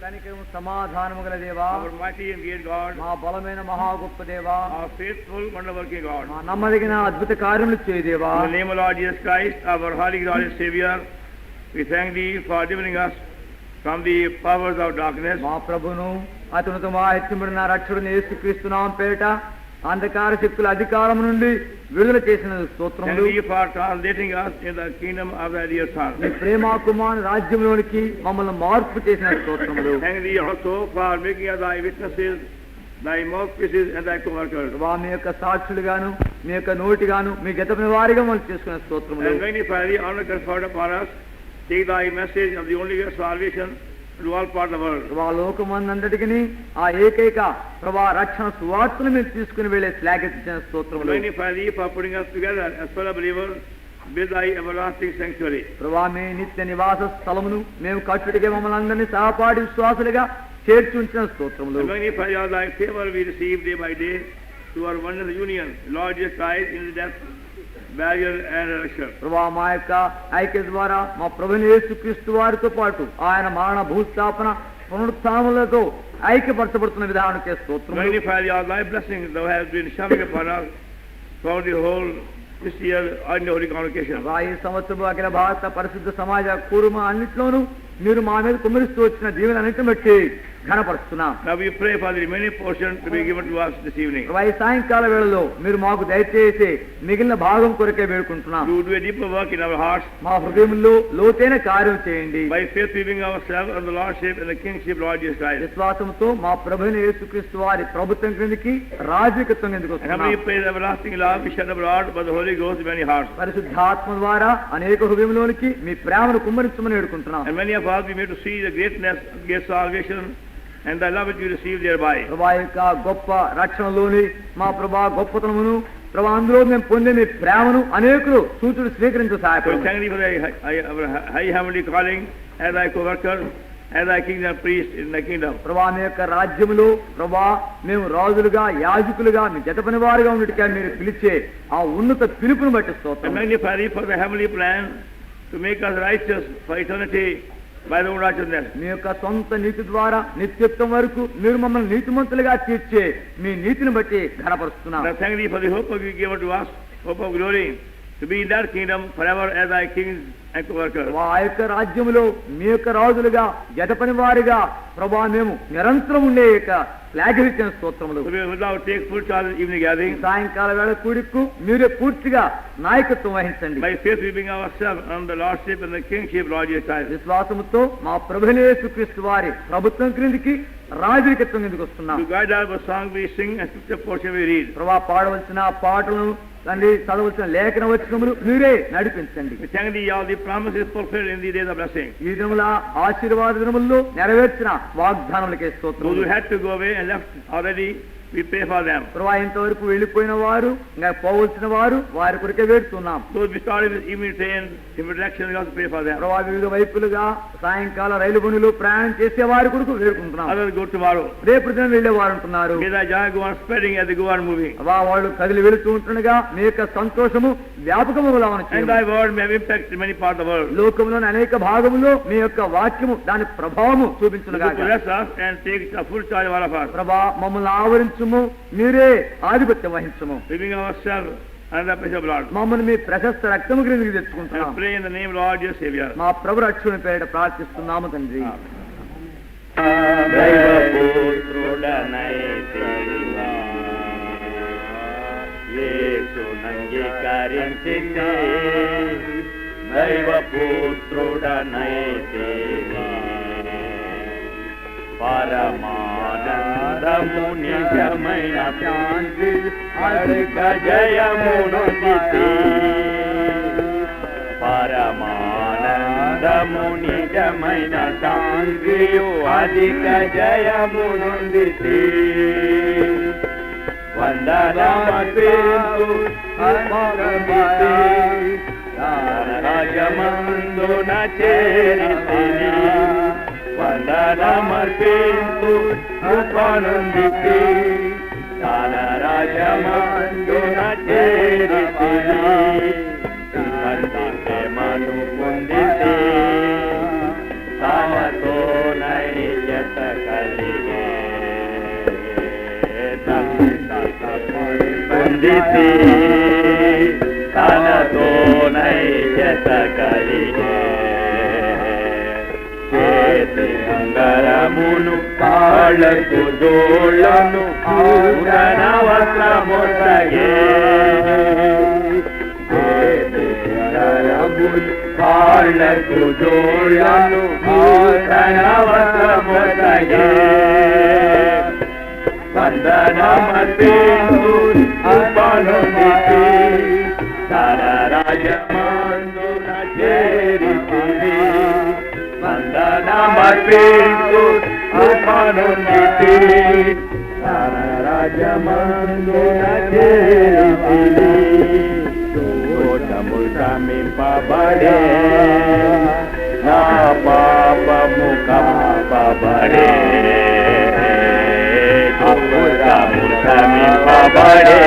కనికరము సమాధానము గల దేవా, our mighty and great God, మా బలమైన మహా గొప్ప దేవా, our faithful, wonder-working God. మా నమ్మదగిన అద్భుత కార్యములు చేయ దేవా. In the name of Lord Jesus Christ, our holy glorious Savior, we thank Thee for delivering us from the powers of darkness. మా ప్రభును అతనితో మా హెచ్చబడిన రక్షకుడిని యేసుక్రీస్తు నామం పేరిట అంధకార శక్తుల అధికారం నుండి విడుదల చేసిన స్తోత్రములు. Thank Thee for translating us in the kingdom of Thy dear Son. నీ ప్రేమ కుమారుని రాజ్యంలోనికి మమ్మల్ని మార్పు చేసిన స్తోత్రములు. Thank Thee also for making us Thy witnesses, Thy mouthpieces and Thy co-workers. మీ యొక్క సాక్షులుగాను మీ యొక్క నోటిగాను మీ గతమైన వారిగా మనం చేసుకున్న స్తోత్రములు. And magnify Thee, honor conferred upon us, take Thy message of the only way of salvation to all parts of the world. ప్రభా లోకమందంతటికి ఆ ఏకైక ప్రభా రక్షణ సువార్తను మేము తీసుకుని వెళ్ళే శ్లాఘించిన స్తోత్రములు. Magnify Thee for putting us together as fellow believers with Thy everlasting sanctuary. ప్రభా మీ నిత్య నివాస స్థలమును మేము కట్టుడిగా మమ్మల్ని అందరినీ సహపాఠి విశ్వాసులుగా చేర్చి ఉంచిన స్తోత్రములు. And magnify all Thy favor we receive day by day to our wondrous union, Lord Jesus Christ, in the death, burial and resurrection. ప్రభా మా యొక్క ఐక్య ద్వారా మా ప్రభుని యేసుక్రీస్తు వారితో పాటు ఆయన మరణ భూస్థాపన పునరుత్థానములతో ఐక్యపరచబడుతున్న విధానానికి స్తోత్రములు. Magnify all Thy blessings Thou hast been showering upon us throughout the whole this year in the Holy Convocation. ఈ సంవత్సరం అఖిల భారత పరిశుద్ధ సమాజ కూర్మ అన్నింటిలోనూ మీరు మా మీద కుమ్మరిస్తూ వచ్చిన దీవెనన్నింటిని బట్టి ఘనపరుస్తున్నాం. Now we pray for the remaining portion to be given to us this evening. ఈ సాయంకాల వేళలో మీరు మాకు దయచేసి మిగిలిన భాగం కొరకే వేడుకుంటున్నాం. You do a deeper work in our hearts. మా హృదయంలో లోతైన కార్యం చేయండి. By faith we bring ourselves under the Lordship and the Kingship of Lord Jesus Christ. విశ్వాసంతో మా ప్రభుని యేసుక్రీస్తు వారి ప్రభుత్వం క్రిందికి రాజకీయత్వం ఎందుకు And how many praise everlasting love we shed abroad by the Holy Ghost in many hearts. పరిశుద్ధాత్మ ద్వారా అనేక హృదయంలోనికి మీ ప్రేమను కుమ్మరించమని వేడుకుంటున్నాం. And many of us we made to see the greatness of God's salvation and the love which we receive thereby. ప్రభా యొక్క గొప్ప రక్షణలోని మా ప్రభా గొప్పతనమును ప్రభా అందులో మేము పొందే మీ ప్రేమను అనేకులు సూచనలు స్వీకరించు సహాయపడు. Thank Thee for Thy high heavenly calling as Thy co-worker, as Thy king and priest in Thy kingdom. ప్రభా మీ యొక్క రాజ్యములో ప్రభా మేము రాజులుగా యాజకులుగా మీ జత పని వారుగా ఉన్నట్టుగా మీరు పిలిచే ఆ ఉన్నత పిలుపును బట్టి And స్తోత్రం. magnify Thee for the heavenly plan to make us righteous for eternity by the own righteousness. మీ యొక్క సొంత నీతి ద్వారా నిత్యత్వం వరకు మీరు మమ్మల్ని నీతిమంతులుగా తీర్చే మీ నీతిని బట్టి ఘనపరుస్తున్నాం. And thank Thee for the hope you given to us, hope of glory, to be in that kingdom forever as Thy kings and co-workers. ఆ యొక్క రాజ్యములో మీ యొక్క రాజులుగా జత పని వారిగా ప్రభా మేము నిరంతరం ఉండే యొక్క శ్లాఘించిన స్తోత్రములు. So we will now take full charge of evening gathering. సాయంకాల వేళ కూడికు మీరే పూర్తిగా నాయకత్వం వహించండి. By faith we bring ourselves under the Lordship and the Kingship of Lord Jesus Christ. విశ్వాసముతో మా ప్రభుని యేసుక్రీస్తు వారి ప్రభుత్వం క్రిందికి రాజకీయత్వం ఎందుకు వస్తున్నాం. To guide us the song we sing and scripture portion we read. ప్రభా పాడవలసిన పాటలను తండ్రి చదవలసిన లేఖన వచనములు మీరే నడిపించండి. We thank Thee all the promises fulfilled in the days of blessing. ఈ దినముల ఆశీర్వాద దినముల్లో నెరవేర్చిన వాగ్దానములకే స్తోత్రం. Those who had to go away and left already, we pray for them. ప్రభా ఇంతవరకు వెళ్ళిపోయిన వారు ఇంకా పోవలసిన వారు వారి కొరకే వేడుతున్నాం. Those we started with evening train, different directions, we also pray for them. ప్రభా వివిధ వైపులుగా సాయంకాల రైలు బండిలో ప్రయాణం చేసే వారి కొరకు వేడుకుంటున్నాం. Others go tomorrow. రేపు దినం వెళ్లే వారు ఉంటున్నారు. May Thy joy go on spreading as they go on moving. వాళ్ళు కదిలి వెళుతూ ఉంటుండగా మీ యొక్క సంతోషము వ్యాపకముగా And Thy word may have impact in many parts of the world. లోకంలోని అనేక భాగములో మీ యొక్క వాక్యము దాని ప్రభావము చూపించునుగా. Bless us and take full charge of all of us. ప్రభా మమ్మల్ని ఆవరించుము, మీరే ఆధిపత్యం వహించుము. We bring ourselves under the precious blood. మమ్మల్ని మీ ప్రశస్త రక్తము క్రిందికి తెచ్చుకుంటున్నాం. And pray in the name of Lord your Savior. మా ప్రభు రక్షకుని పేరిట ప్రార్థిస్తున్నాము తండ్రి. యేసునంగీకరించితే దైవపుత్రుడనైతే పరమానందము నిజమైన శాంతి అధిక జయమునొందితే పరమానందము నిజమైన శాంతియు అధిక జయమునొందితే వందనమర్పింతు రాజమందున చేరితిని వందనమర్పింతు కృపనుందితి తన రాజమందున చేరితిని మను పొందితే తనతో నైత్య కలిగే పొందితి తనతో నైజత కలిగే చేతి ఉంగరమును కాళ్ళకు జోళ్ళను పూరణ వస్త్రమొసగే చేతి ఉంగరమును కాళ్ళకు జోళ్ళను పూరణ వస్త్రమొసగే వందనమర్పించు ఉపనుందితి తన రాజమందున చేరితివి వందనమర్పించు ఉపనుందితి తన రాజమందున చేరితివి దోషము క్షమింపబడే నా పాపము కప్పబడే అప్పుడము క్షమింపబడే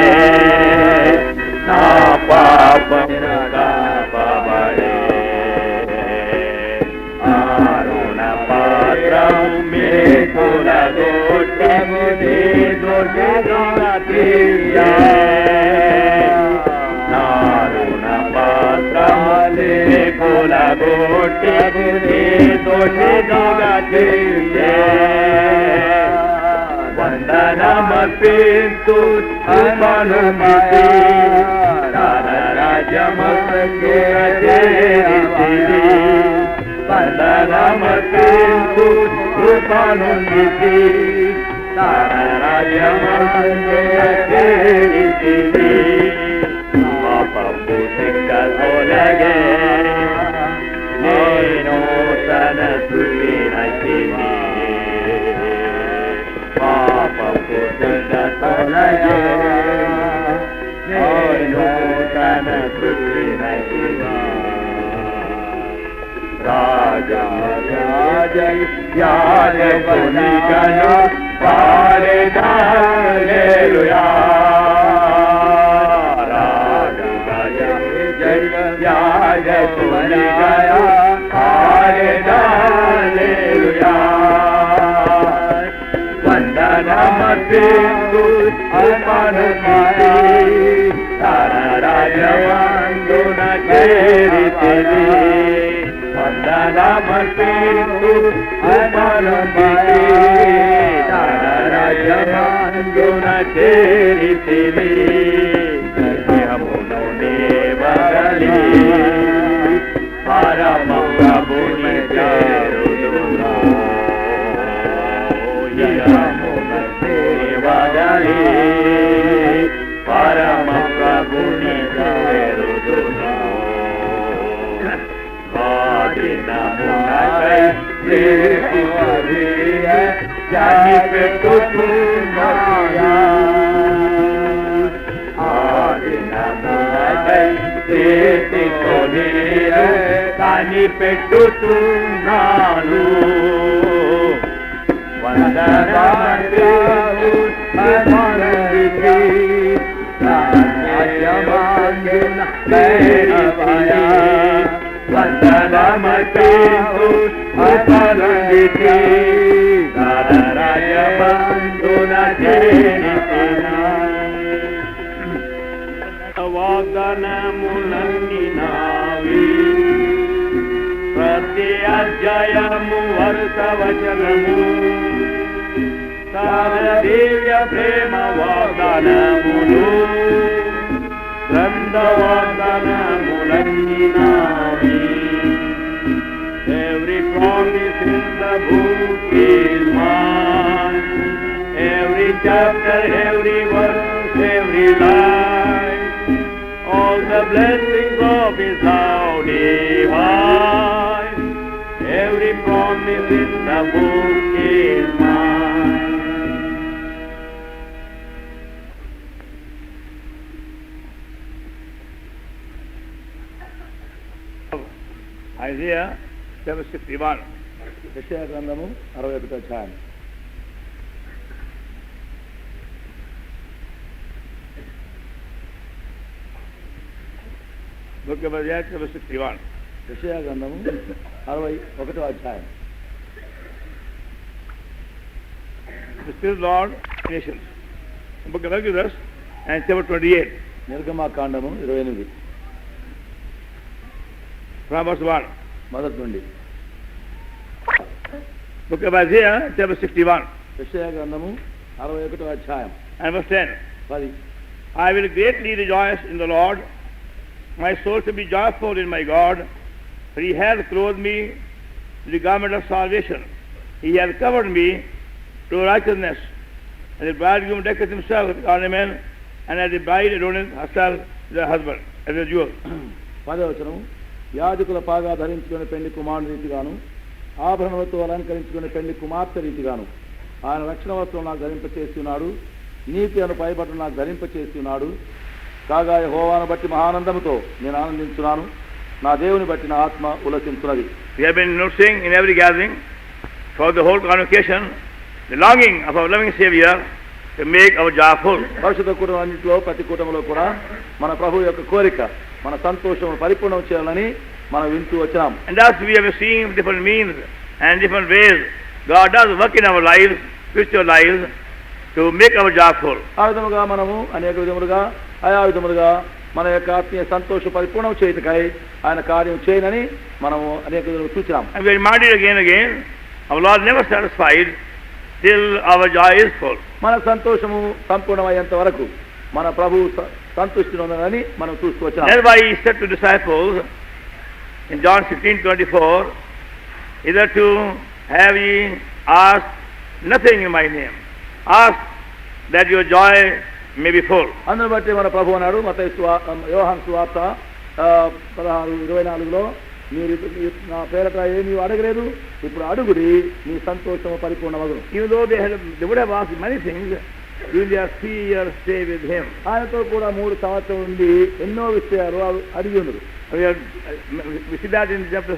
నా పాపము కప్పబడే ఆరుణ పాత్రము మేకుల దోషము దోషిగా నారుణ పాత్రము మేకుల దోషిగా వందనమర్పించు ఉపనుందితి తన రాజమందున చేరితివి వందనమర్పించు ఉపనుందితి తన రాజమందున చేరితివి పాపము శిక్ష తొలగే నేను తన సృష్టినైతిని పాపపు శిక్ష తొలగే నేను తన సృష్టినైతిని రాజయాజకునిగను పారెదాలేలుయా రాజయాజకునిగను పారెదాలేలుయా వందనమర్పించు ఉపనుందితి తన రాజమందున చేరితివి వందనమర్పించు ఉపనుందితి తన రాజమందున చేరితివి దేహమును దేవగలి పరమ ప్రభుని చేరుదురా దేహమును దేవగలి పరమ ప్రభుని చేరుదురా ఆదినమునకై పెట్టుతున్నాయా ఆదినమునకై కనిపెట్టుతున్నాను వందనమర్పించు ఉపనుందితి రాజమందున చేరితివి వందనమర్పించు ఉపనుందితి తన రాజమందున చేరితివి వాగ్దానములన్నీ నావి ప్రతి అధ్యాయము వరుస వచనము తన దివ్య ప్రేమ వాగ్దానములు గ్రంథ వాగ్దానములన్నీ నావి Every promise in the book is mine. Every chapter, every verse, every line. All the blessings of His love divine. Every promise in the book is mine. Isaiah 7:61. యెషయా గ్రంథము 61వ అధ్యాయం. Book of Isaiah 7:61. యెషయా గ్రంథము 61వ అధ్యాయం. the Spirit Lord nations. The book of Exodus and chapter 28, నిర్గమాకాండము 28 from verse 1. మొదటి నుండి. Book of Isaiah, chapter 61, యెషయా గ్రంథము 61వ అధ్యాయం and verse 10. 10. I will greatly rejoice in the Lord. My soul shall be joyful in my God, for he hath clothed me with the garment of salvation. He hath covered me to righteousness. And the bridegroom decketh himself with ornament, and as the bride adorneth herself with her husband, as a jewel. 10వ వచనం. యాజకుల పాగా ధరించుకునే పెళ్లి కుమారుని రీతిగాను, ఆభరణములతో అలంకరించుకునే పెళ్లి కుమార్తె రీతిగాను ఆయన రక్షణ వస్త్రం నాకు ధరింపచేసి ఉన్నాడు, నీతి అను పైబట్టలు నాకు ధరింపచేసి ఉన్నాడు. కాగా యెహోవాను బట్టి మహానందముతో నేను ఆనందించున్నాను, నా దేవుని బట్టి నా ఆత్మ ఉల్లసించున్నది. We have been noticing in every gathering for the whole convocation the longing of our loving Savior to make our joy full. పరిశుద్ధ కుటుంబం అన్నింటిలో ప్రతి కుటుంబంలో కూడా మన ప్రభు యొక్క కోరిక మన సంతోషం పరిపూర్ణం చేయాలని మనం వింటూ వచ్చినాం. And thus we have seen different means and different ways God does work in our lives, spiritual lives, to make our joy full. ఆ విధముగా మనము అనేక విధములుగా ఆయా విధములుగా మన యొక్క ఆత్మీయ సంతోషం పరిపూర్ణం చేయటకై ఆయన కార్యం చేయనని మనము అనేక విధములు చూచినాం. And we are reminded again, our Lord never satisfied till our joy is full. మన సంతోషము సంపూర్ణమయ్యేంత వరకు మన ప్రభు సంతృష్టి నొందనని మనం చూస్తూ వచ్చాం. That's why he said to disciples in John 16:24, hitherto have ye asked nothing in my name. Ask that your joy may be full. అందును బట్టి మన ప్రభు అన్నాడు మత్తయి యోహాను సువార్త 16:24లో, మీరు నా పేరట ఏమీ అడగలేదు, ఇప్పుడు అడుగుడి మీ సంతోషము పరిపూర్ణమగును. Even though they would have asked many things, during their 3 years stay with him. ఆయనతో కూడా 3 సంవత్సరం ఉండి ఎన్నో విషయాలు అడిగి ఉన్నారు. We see that in chapter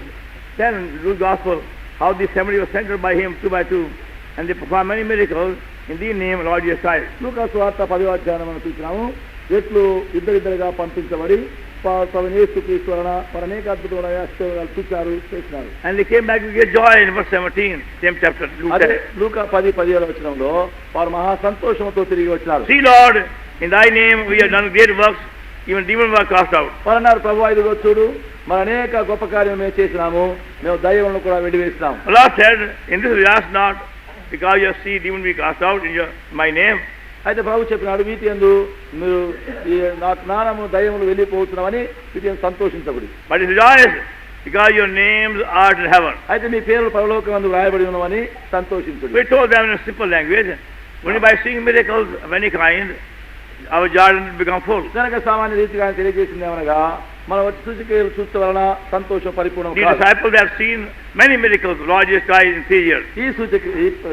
10, Luke's Gospel, how the 70 were sent by him 2 by 2, and they performed many miracles in the name of Lord Jesus Christ. లూకా సువార్త 10వ అధ్యాయం మనం చూసినాము. ఎట్లు ఇద్దరిద్దరుగా పంపించబడి ప్రభువైన యేసుక్రీస్తు వలన అనేక అద్భుతమైన ఆశ్చర్యాలు చూచారు, చేసినారు. And they came back with great joy in verse 17, same chapter. అదే లూకా 10:17 వచనంలో వారు మహా సంతోషంతో తిరిగి వచ్చినారు. See Lord, in thy name we have done great works, even demons were cast out. వారు అన్నారు, ప్రభు ఇదిగో చూడు, మన అనేక గొప్ప కార్యం మేము చేసినాము, మేము దయ్యములను కూడా వెడివేసినాము. The Lord said, in this we ask not, because you see demons be cast out in my name. అయితే ప్రభు చెప్పినాడు, వీటి యందు మీరు నా జ్ఞానము దయ్యములు వెళ్ళిపోతున్నామని వీటి యందు సంతోషించబడి. But rejoice, because your names are in heaven. అయితే మీ పేర్లు పరలోకమందు రాయబడి ఉన్నవని సంతోషించండి. We told them in a simple language, only by seeing miracles of any kind, our joy will become full. కనుక సామాన్య రీతిగా ఆయన తెలియజేసింది ఏమనగా, మనం సూచికలు చూస్తే వలన సంతోషం పరిపూర్ణం The కాదు. disciples have seen many miracles of Lord Jesus Christ in 3 years. ఈ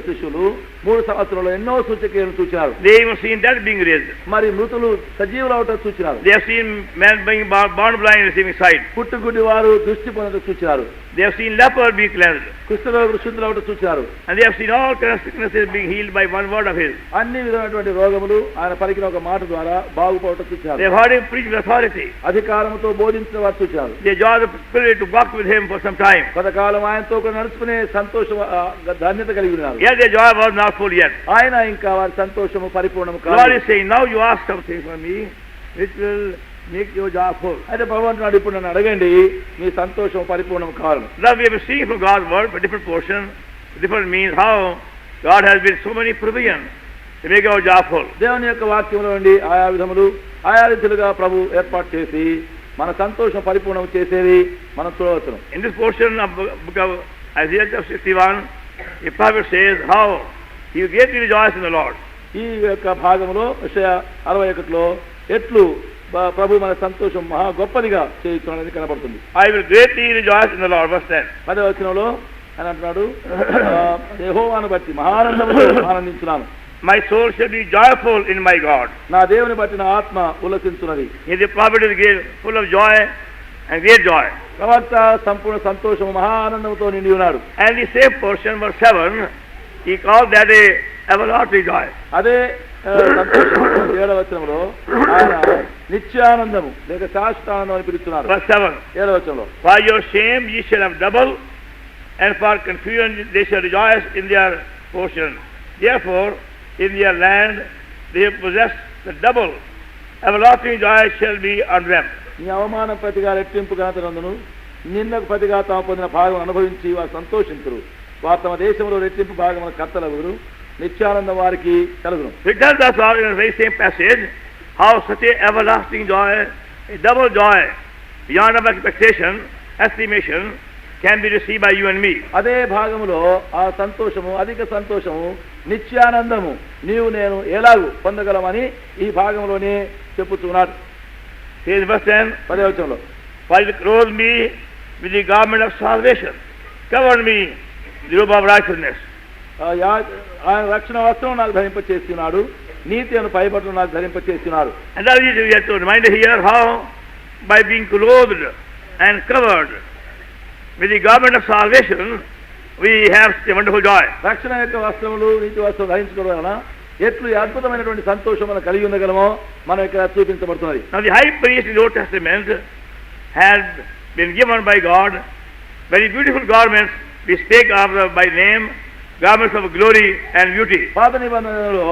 శిష్యులు 3 సంవత్సరాలు ఎన్నో సూచక్రియలు చూచినారు. They even seen dead being raised. మరి మృతులు సజీవులు అవటం చూచినారు. They have seen men being born blind receiving sight. పుట్టుగుడ్డి వారు దృష్టి పొందడం చూచినారు. They have seen lepers being cleansed. కుష్ఠరోగులు శుద్ధులు అవటం చూచినారు. And they have seen all kinds of sicknesses being healed by one word of his. అన్ని విధమైనటువంటి రోగములు ఆయన పలికిన ఒక మాట ద్వారా బాగుపడటం చూచినారు. They have heard him preach with authority. అధికారంతో బోధించిన వారు చూచారు. They enjoy the privilege to walk with him for some time. కొంతకాలం ఆయనతో కూడా నడుచుకునే సంతోషం ధన్యత కలిగి ఉన్నారు. Yet their joy was not full yet. ఆయన ఇంకా వారి సంతోషము పరిపూర్ణము The Lord కాదు. is saying, now you ask something from me which will make your joy full. అయితే ప్రభు అంటున్నాడు, ఇప్పుడు నన్ను అడగండి, మీ సంతోషం పరిపూర్ణం కావాలి. Now we have seen from God's word for different portion, different means how God has been so many provisions to make our joy full. దేవుని యొక్క వాక్యంలో నుండి ఆయా విధములు ఆయా రీతిలుగా ప్రభు ఏర్పాటు చేసి మన సంతోషం పరిపూర్ణం చేసేది మనం చూడవచ్చును. In this portion of book of Isaiah chapter 61, the prophet says how he will greatly rejoice in the Lord. ఈ యొక్క భాగంలో యెషయా 61లో ఎట్లు ప్రభు మన సంతోషం మహా గొప్పదిగా చేయుచున్నది కనబడుతుంది. I will greatly rejoice in the Lord. Verse 10. 10వ వచనంలో ఆయన అంటున్నాడు, యెహోవాను బట్టి మహానందముతో ఆనందించున్నాను. My soul shall be joyful in my God. నా దేవుని బట్టి నా ఆత్మ ఉల్లసించున్నది. He the prophet is full of joy and great joy. ప్రవక్త సంపూర్ణ సంతోషము మహా ఆనందంతో నిండి ఉన్నాడు. And the same portion, verse 7, he called that a everlasting joy. అదే సంతోషం 7వ వచనంలో ఆయన నిత్యానందము లేక శాశ్వతానందం అని పిలుస్తున్నారు. Verse 7. 7వ వచనంలో, For your shame ye shall have double, and for confusion they shall rejoice in their portion. Therefore, in their land they have possessed the double. Everlasting joy shall be on them. నీ అవమానం ప్రతిగా రెట్టింపు ఘనతనందును నిన్నకు ప్రతిగా తాము పొందిన భాగం అనుభవించి వారు సంతోషింతురు. వారు తమ దేశంలో రెట్టింపు భాగం కర్తలగురు. నిత్యానందం వారికి కలుగును. It tells us all in the very same passage how such a everlasting joy, a double joy, beyond our expectation, estimation, can be received by you and me. అదే భాగములో ఆ సంతోషము, అధిక సంతోషము, నిత్యానందము నీవు నేను ఎలాగూ పొందగలమని ఈ భాగంలోనే చెప్పుచున్నాడు. Says verse 10, 10వ వచనంలో, for he clothed me with the garment of salvation, covered me with the robe of righteousness. ఆయన రక్షణ వస్త్రం నాకు ధరింపచేస్తున్నాడు, నీతి అను పైబట్టలు నాకు ధరింపచేస్తున్నాడు. And that is, we have to remind here how by being clothed and covered with the garment of salvation, we have a wonderful joy. రక్షణ యొక్క వస్త్రములు, నీతి వస్త్రం ధరించుకోవడం వలన ఎట్లు అద్భుతమైనటువంటి సంతోషం మనం కలిగి ఉండగలమో మనం ఇక్కడ చూపించబడుతున్నది. Now the high priest in the Old Testament had been given by God very beautiful garments. We speak of by name, garments of glory and beauty. పాత నిబంధనలో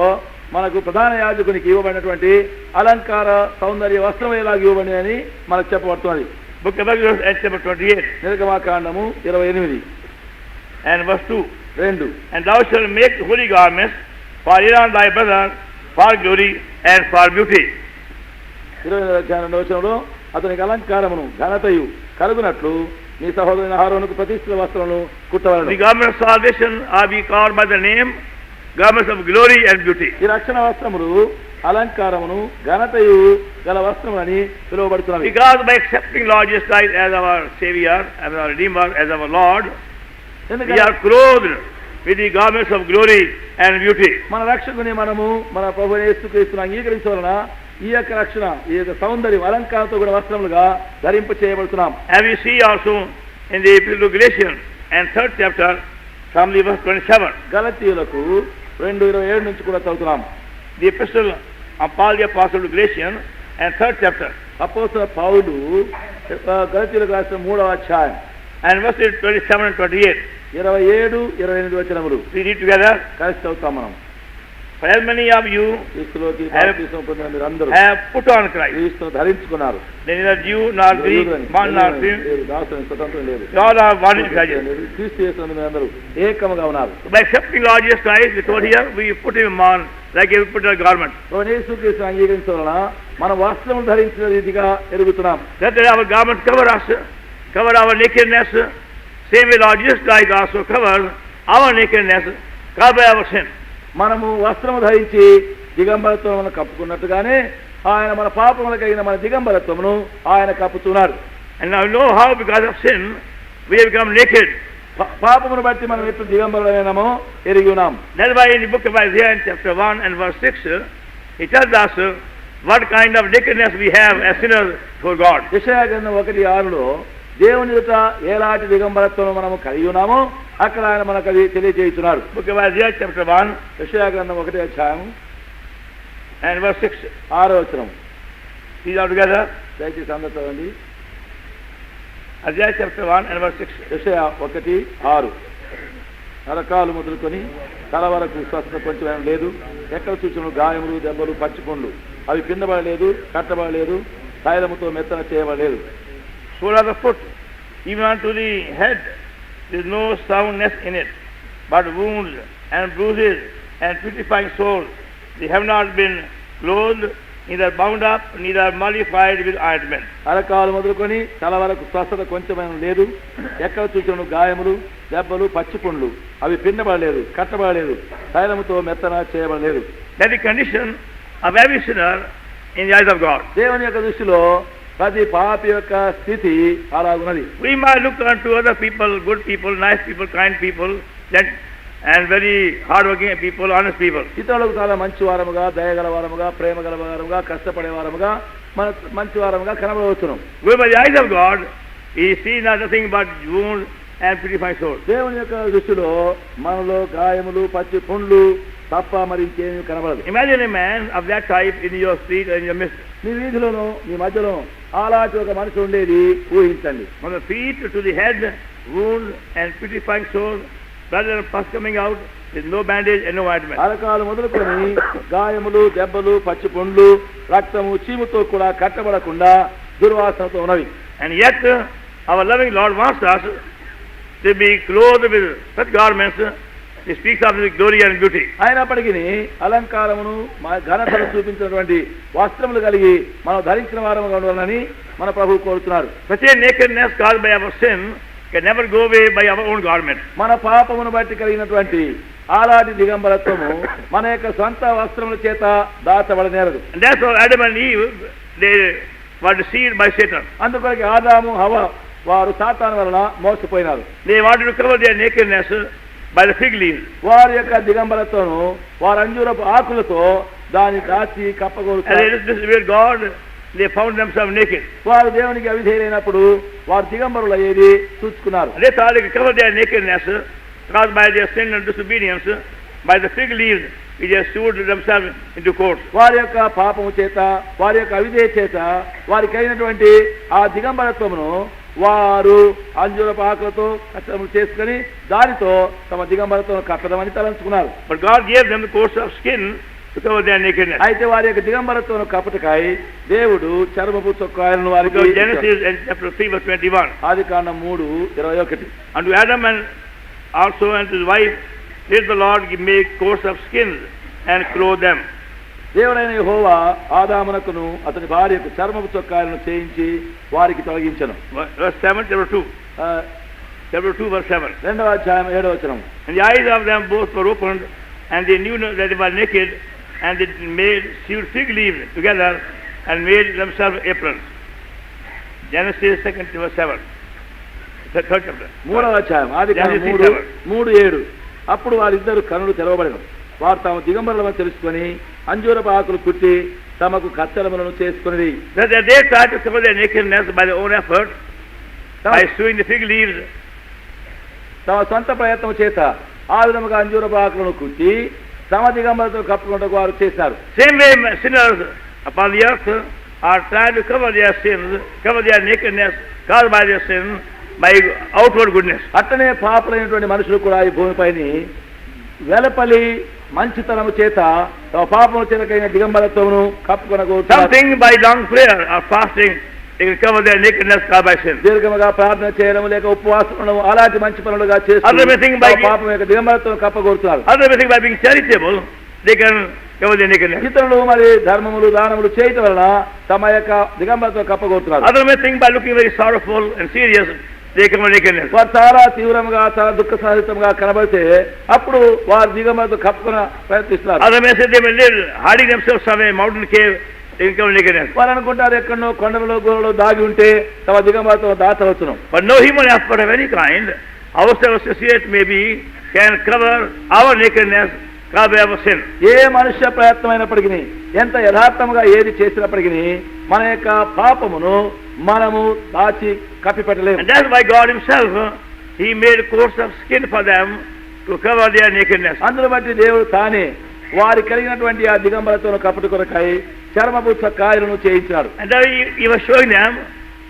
మనకు ప్రధాన యాజకునికి ఇవ్వబడినటువంటి అలంకార సౌందర్య వస్త్రం ఎలాగ ఇవ్వబడి అని మనకు చెప్పబడుతున్నది. Book of Exodus chapter 28 నిర్గమాకాండము 28 and verse 2. 2. And thou shalt make holy garments for Aaron thy brother, for glory and for beauty. 28వ వచనంలో అతనికి అలంకారమును ఘనతయు కలుగునట్లు నీ సహోదరుని అహరోనుకు ప్రతిష్ఠిత వస్త్రమును కుట్టవలెను. The garments of salvation are be called by the name, garments of glory and beauty. ఈ రక్షణ వస్త్రములు అలంకారమును ఘనతయు గల వస్త్రములని పిలువబడుతున్నవి. Because by accepting Lord Jesus Christ as our Savior, as our Redeemer, as our Lord, we are clothed with the garments of glory and beauty. మన రక్షకుని మనము మన ప్రభువైన యేసుక్రీస్తును అంగీకరించవలన ఈ యొక్క రక్షణ, ఈ యొక్క సౌందర్యం, అలంకారంతో కూడా వస్త్రములుగా ధరింప చేయబడుతున్నాం. And we see also in the Epistle to Galatians and 3rd chapter from the verse 27. గలతీయులకు 2:27 నుంచి కూడా చదువుతున్నాం. The Epistle of Paul the Apostle to Galatians and 3rd chapter. అపోస్తలుడైన పౌలు గలతీయులకు రాసిన 3వ అధ్యాయం And verses 27 and 28. 27, 28 వచనములు We read together. కలిసి చదువుతాం మనం. For as many of you క్రీస్తులోకి బాప్తిసం పొందిన మీరందరూ have put on Christ, క్రీస్తును ధరించుకున్నారు. then neither Jew nor Greek, bond nor free, దాసుని స్వతంత్రం లేదు. you all are one in Christ. క్రీస్తు యేసునందు మీరందరూ ఏకముగా ఉన్నారు. By accepting Lord Jesus Christ, we told here, we put him on like we put a garment. యేసుక్రీస్తును అంగీకరించడం వలన మన వస్త్రములు ధరించిన రీతిగా ఎరుగుతున్నాం. That our garments cover us, cover our nakedness. Same way Lord Jesus Christ also covers our nakedness, covered by our sin. మనము వస్త్రము ధరించి దిగంబరత్వమును కప్పుకున్నట్టుగానే ఆయన మన పాపములకు కలిగిన మన దిగంబరత్వమును ఆయన కప్పుతున్నాడు. And now we know how because of sin we have become naked. పాపమును బట్టి మనం ఎప్పుడు దిగంబరులమైనామో ఎరిగి ఉన్నాం. That's why in the book of Isaiah in chapter 1 and verse 6, it tells us what kind of nakedness we have as sinners for God. యెషయా గ్రంథం 1:6లో దేవుని ఎదుట ఎలాంటి దిగంబరత్వం మనము కలిగి ఉన్నామో అక్కడ ఆయన మనకు అది తెలియజేస్తున్నాడు. Book of Isaiah chapter 1 యెషయా గ్రంథం 1వ అధ్యాయం and verse 6. 6వ వచనం. These are together. దయచేసి అందరూ చదవండి. Isaiah chapter 1 and verse 6. యెషయా 1:6. నరకాలు మొదలుకొని తల వరకు స్వస్థత కొంచెం లేదు, ఎక్కడ చూసిన గాయములు, దెబ్బలు, పచ్చిపండ్లు అవి పిండబడలేదు, కట్టబడలేదు, తైలముతో మెత్తన చేయబడలేదు. Sole of the foot, even unto the head, there is no soundness in it, but wounds and bruises and putrefying sores. They have not been clothed, neither bound up, neither mollified with ointment. అరకాలు మొదలుకొని తల వరకు స్వస్థత కొంచెమైన లేదు, ఎక్కడ చూసిన గాయములు, దెబ్బలు, పచ్చిపండ్లు అవి పిండబడలేదు, కట్టబడలేదు, తైలముతో మెత్తన చేయబడలేదు. That is the condition of every sinner in the eyes of God. దేవుని యొక్క దృష్టిలో ప్రతి పాపి యొక్క స్థితి అలాగున్నది. We might look unto other people, good people, nice people, kind people, and very hardworking people, honest people. ఇతరులకు చాలా మంచి వారముగా, దయగల వారముగా, ప్రేమ గల వారముగా, కష్టపడే వారముగా, మంచి వారముగా కనబడవచ్చును. Going by the eyes of God, he sees nothing but wounds and putrefying sores. దేవుని యొక్క దృష్టిలో మనలో గాయములు, పచ్చి పుండ్లు తప్ప మరి ఇంకేమీ కనబడదు. Imagine a man of that type in your street or in your midst. మీ వీధిలోనూ మీ మధ్యలో అలాంటి ఒక మనిషి ఉండేది ఊహించండి. From the feet to the head, wounds and putrefying sores, rather than pus coming out with no bandage and no ointment. అరకాలు మొదలుకొని గాయములు, దెబ్బలు, పచ్చి పుండ్లు, రక్తము, చీముతో కూడా కట్టబడకుండా దుర్వాసనతో ఉన్నవి. And yet our loving Lord wants us to be clothed with such garments. He speaks of His glory and beauty. అయినప్పటికీ అలంకారమును, ఘనతను చూపించినటువంటి వస్త్రములు కలిగి మనం ధరించిన వారముగా ఉండాలని మన ప్రభువు కోరుతున్నారు. Such a nakedness caused by our sin can never go away by our own garment. మన పాపమును బట్టి కలిగినటువంటి ఆలాది దిగంబరత్వము మన యొక్క సొంత వస్త్రముల చేత దాచబడనేరదు. And that's why Adam and Eve, they were deceived by Satan. అందుకొరకు ఆదాము, హవ్వ వారు సాతాను వలన మోసపోయినారు. They wanted to cover their nakedness by the fig leaves. వారి యొక్క దిగంబరత్వను వారు అంజూరపు ఆకులతో దాన్ని దాచి And కప్పగోరుతారు. they disobeyed God. They found themselves naked. వారు దేవునికి అవిధేయులైనప్పుడు వారు దిగంబరులు అయ్యేది చూసుకున్నారు. And they thought they could cover their nakedness caused by their sin and disobedience by the fig leaves which they sewed themselves into courts. వారి యొక్క పాపము చేత, వారి యొక్క అవిధేయ చేత వారికి అయినటువంటి ఆ దిగంబరత్వమును వారు అంజూరపు ఆకులతో కష్టములు చేసుకుని దానితో తమ దిగంబరత్వం కప్పదమని తలంచుకున్నారు. But God gave them the course of skin to cover their nakedness. అయితే వారి యొక్క దిగంబరత్వం కప్పటకాయ దేవుడు చర్మపు చొక్కాయలను వారికి Because Genesis chapter 3 verse 21. Adikandam 3:21. Unto Adam and also and his wife did the Lord make course of skins and clothe them. దేవుడైన యెహోవా ఆదామునకును అతని భార్యకు చర్మపు చొక్కాయలను చేయించి వారికి తొలగించెను. Verse 7 chapter 2. Chapter 2 verse 7. 2వ అధ్యాయం 7వ వచనం. And the eyes of them both were opened, and they knew that they were naked, and they made sewed fig leaves together and made themselves aprons. Genesis 2nd verse 7. The third chapter. 3వ అధ్యాయం ఆదికాండం 3:7. అప్పుడు వారిద్దరు కన్నులు తెరవబడెను. వారు తాము దిగంబరులమని తెలుసుకొని అంజూరపు ఆకులు కుట్టి తమకు కచ్చలములను చేసుకుని That they tried to cover their nakedness by their own effort, by sewing the fig leaves. తమ సొంత ప్రయత్నం చేత ఆ విధముగా అంజూరపు ఆకులను కుట్టి తమ దిగంబరతో కప్పుకుంటూ వారు చేశారు. Same way sinners upon the earth are trying to cover their sins, cover their nakedness caused by their sin by outward goodness. అట్టనే పాపులైనటువంటి మనుషులు కూడా ఈ భూమిపైని వెలపలి మంచితనము చేత తమ పాపము చేత కలిగిన దిగంబరత్వమును కప్పుకొనగోరుతారు. Something by long prayer or fasting, they can cover their nakedness caused by sin. దీర్ఘముగా ప్రార్థన చేయడం లేక ఉపవాసం అలాంటి మంచి పనులుగా చేస్తూ పాపం యొక్క దిగంబరత్వం కప్పగోరుతున్నారు. Other thing by being charitable, they can cover their nakedness. ఇతరులు మరి ధర్మములు దానములు చేయటం వలన తమ యొక్క దిగంబరత్వం కప్పగోరుతున్నారు. Other thing by looking very sorrowful and serious, they cover nakedness. వారు చాలా తీవ్రంగా చాలా దుఃఖ సహితంగా కనబడితే అప్పుడు వారు దిగంబరత్వం కప్పుకుని ప్రయత్నిస్తున్నారు. Other may say they may live hiding themselves somewhere mountain cave, they can cover nakedness. వారు అనుకుంటారు ఎక్కడో కొండలలో గోరలో దాగి ఉంటే తమ దిగంబరత్వం దాచవచ్చును. But no human effort of any kind, however associate may be, can cover our nakedness caused by our sin. ఏ మనుష్య ప్రయత్నం అయినప్పటికీ, ఎంత యథార్థముగా ఏది చేసినప్పటికీ మన యొక్క పాపమును మనము దాచి కప్పిపెట్టలేము. And that's why God Himself, He made a course of skin for them to cover their nakedness. అందును బట్టి దేవుడు తానే వారి కలిగినటువంటి ఆ దిగంబరత్వం కప్పటి కొరకై చర్మపు చొక్కాయలను చేయించాడు. And then He was showing them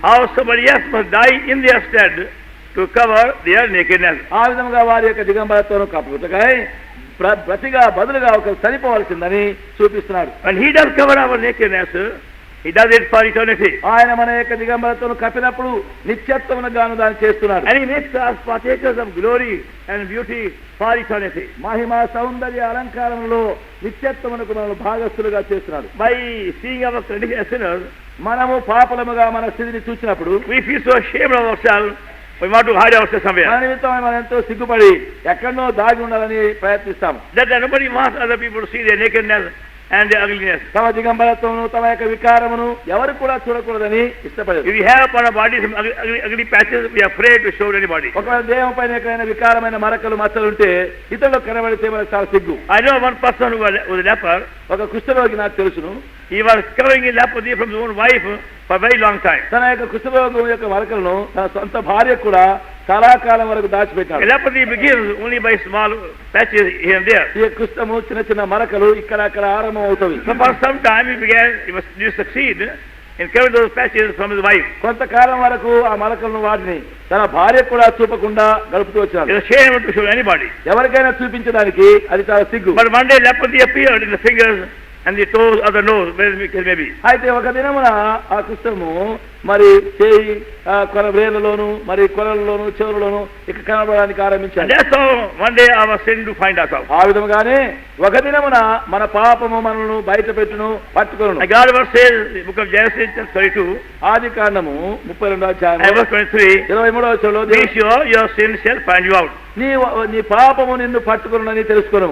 how somebody else must die in their stead to cover their nakedness. ఆ విధంగా వారి యొక్క దిగంబరత్వం కప్పుటకై ప్రతిగా బదులుగా ఒకరు చనిపోవలసిందని చూపిస్తున్నాడు. When He does cover our nakedness, He does it for eternity. ఆయన మన యొక్క దిగంబరత్వం కప్పినప్పుడు నిత్యత్వమును గాను దాన్ని చేస్తున్నాడు. And He makes us partakers of glory and beauty for eternity. మహిమ సౌందర్య అలంకారంలో నిత్యత్వమునకు మనల్ని భాగస్థులుగా చేస్తున్నాడు. By seeing our condition as sinners, మనము పాపలముగా మన స్థితిని చూసినప్పుడు we feel so ashamed of ourselves, we want to hide ourselves somewhere. మన నిమిత్తమై మనం ఎంతో సిగ్గుపడి ఎక్కడో దాగి ఉండాలని ప్రయత్నిస్తాము. That nobody wants other people to see their nakedness and their ugliness. తమ దిగంబరత్వమును తమ యొక్క వికారమును ఎవరు కూడా చూడకూడదని ఇష్టపడరు. If we have upon our body some ugly patches, we are afraid to show anybody. ఒకవేళ దేహం పైన ఎక్కడైనా వికారమైన మరకలు మచ్చలు ఉంటే ఇతరులకు కనబడితే మనకు చాలా సిగ్గు. I know one person who was a leper. ఒక కుష్ఠరోగి నాకు తెలుసును. He was covering his leprosy from his own wife for a very long time. తన యొక్క కుష్ఠరోగం యొక్క మరకలను తన సొంత భార్య కూడా చాలా కాలం వరకు దాచిపెట్టాడు. Leprosy begins only by small patches here and there. ఈ కుష్ఠము చిన్న చిన్న మరకలు ఇక్కడ అక్కడ ఆరంభం అవుతాయి. So for some time he must succeed and covered those patches from his wife. కొంతకాలం వరకు ఆ మరకలను వాటిని తన భార్య కూడా చూపకుండా గడుపుతూ వచ్చాడు. It's a shame to show anybody. ఎవరికైనా చూపించడానికి అది చాలా సిగ్గు. But one day leprosy appeared in the fingers and the toes of the nose, where it may be. అయితే ఒక దినమున ఆ కుష్ఠము మరి చేయి కొన వేళ్ళలోను మరి కొనలలోను చెవులలోను ఇక కనబడడానికి And ఆరంభించాడు. that's how one day our sin to find us out. ఆ విధముగానే ఒక దినమున మన పాపము మనల్ని బయట పెట్టును పట్టుకొను. And God ever says in the book of Genesis chapter 32 ఆది కాండము 32వ అధ్యాయం and verse 23, 23వ వచనంలో be sure your sin shall find you out. నీ పాపము నిన్ను పట్టుకొనునని తెలుసుకొను.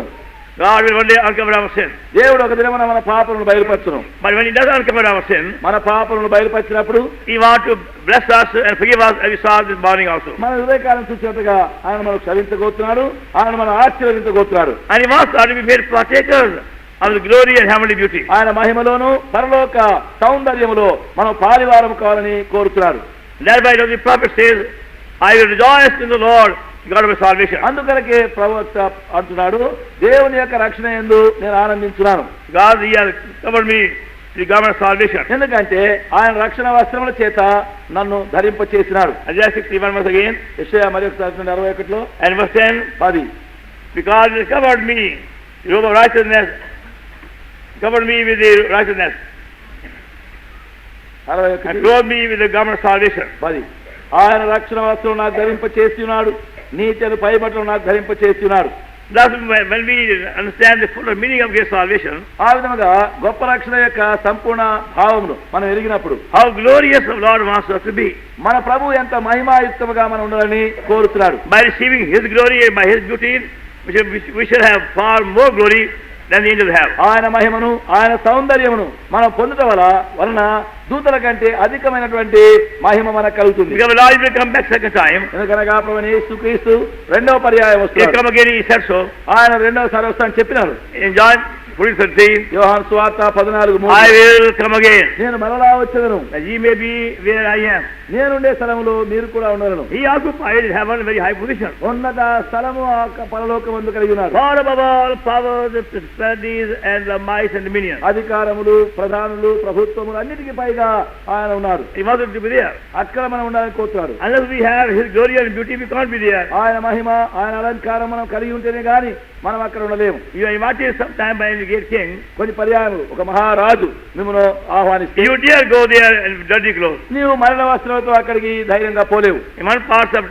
God will one day uncover our sin. దేవుడు ఒక దినమున మన పాపములను బయలుపరచును. But when he does uncover our sin, మన పాపములను బయలుపరిచినప్పుడు he wants to bless us and forgive us, as we saw this morning also. మన హృదయకాలం చూసినట్టుగా ఆయన మనకు క్షమించగోతున్నాడు, ఆయన మనం ఆశీర్వదించగోతున్నాడు. And he wants us to be made partakers of the glory and heavenly beauty. ఆయన మహిమలోను పరలోక సౌందర్యములో మనం పాలివారము కావాలని కోరుతున్నాడు. Thereby does the prophet says, I will rejoice in the Lord, God of my salvation. అందుకనకే ప్రవక్త అంటున్నాడు, దేవుని యొక్క రక్షణ యందు నేను ఆనందించున్నాను. God, he has covered me with the garment of salvation. ఎందుకంటే ఆయన రక్షణ వస్త్రముల చేత నన్ను ధరింప చేసినాడు. Isaiah 61 once again, యెషయా మరి ఒకసారి 61లో and verse 10, 10 because he has covered me, the robe of righteousness, covered me with the righteousness, and 61 clothed me with the garment of salvation. 10 ఆయన రక్షణ వస్త్రం నాకు ధరింప చేస్తున్నాడు, నీతిని పైబట్టలు నాకు ధరింప చేస్తున్నాడు. Thus, when we understand the full meaning of His salvation, ఆ విధముగా గొప్ప రక్షణ యొక్క సంపూర్ణ భావమును మనం ఎరిగినప్పుడు how glorious the Lord wants us to be, మన ప్రభు ఎంత మహిమాయుక్తముగా మనం ఉండాలని కోరుతున్నాడు. by receiving His glory and by His beauty, we shall have far more glory than the angels have. ఆయన మహిమను ఆయన సౌందర్యమును మనం పొందుట వలన దూతల కంటే అధికమైనటువంటి మహిమ మనకు కలుగుతుంది. Because the Lord will come back second time. ఎందుకనగా ప్రభువైన యేసుక్రీస్తు రెండవ పర్యాయం He వస్తాడు. come again, He said so. ఆయన రెండవసారి వస్తానని చెప్పినాడు. In John 14:13, యోహాను సువార్త 14:3 I will come again, నేను మరలా వచ్చేదను, that ye may be where I am. నేనుండే స్థలములో మీరు కూడా ఉండలను. He occupied in heaven a very high position, ఉన్నత స్థలము ఆ పరలోకమందు కలిగి ఉన్నాడు. far above all powers, the principalities, and the might and dominion. అధికారములు ప్రధానులు ప్రభుత్వములు అన్నిటికీ పైగా ఆయన ఉన్నాడు. He wanted to be there. అక్కడ మనం ఉండాలని కోరుతున్నాడు. Unless we have His glory and beauty, we can't be there. ఆయన మహిమ ఆయన అలంకారం మనం కలిగి ఉంటేనే గాని మనం అక్కడ ఉండలేము. You invited sometime by the great king. కొన్ని పర్యాయములు ఒక మహారాజు మిమ్మల్ని ఆహ్వానిస్తే You dare go there in dirty clothes. నీవు మరణ వస్త్రాలతో అక్కడికి ధైర్యంగా పోలేవు. In one part of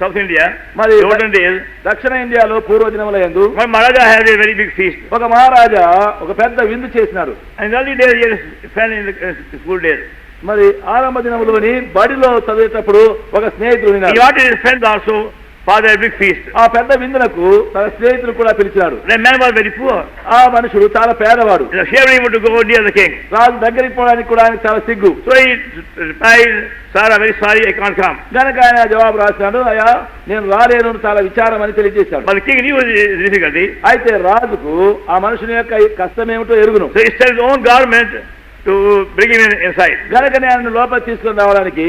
South India, మరి the olden days, దక్షిణ ఇండియాలో పూర్వదినముల యందు one Maharaja had a very big feast. ఒక మహారాజా ఒక పెద్ద విందు చేసినాడు. And in the early days, he had a friend in the school days. మరి ఆరంభ దినములోని బడిలో చదివేటప్పుడు ఒక స్నేహితుడు He ఉన్నాడు. wanted his friends also for their big feast. ఆ పెద్ద విందులకు తన స్నేహితులు కూడా పిలిచాడు. The man was very poor. ఆ మనుషుడు చాలా పేదవాడు. It was shame him to go near the king. రాజు దగ్గరికి పోవడానికి కూడా ఆయనకు చాలా సిగ్గు. So he replied, Sir, I'm very sorry, I can't come. కనుక ఆయన జవాబు రాసినాడు, అయ్యా నేను రాలేను, చాలా విచారం అని తెలియజేశాడు. But the king knew his difficulty. అయితే రాజుకు ఆ మనుషుని యొక్క కష్టం ఏమిటో ఎరుగును. So he sent his own garment to bring him inside. గనకనే ఆయన లోపల తీసుకొని రావడానికి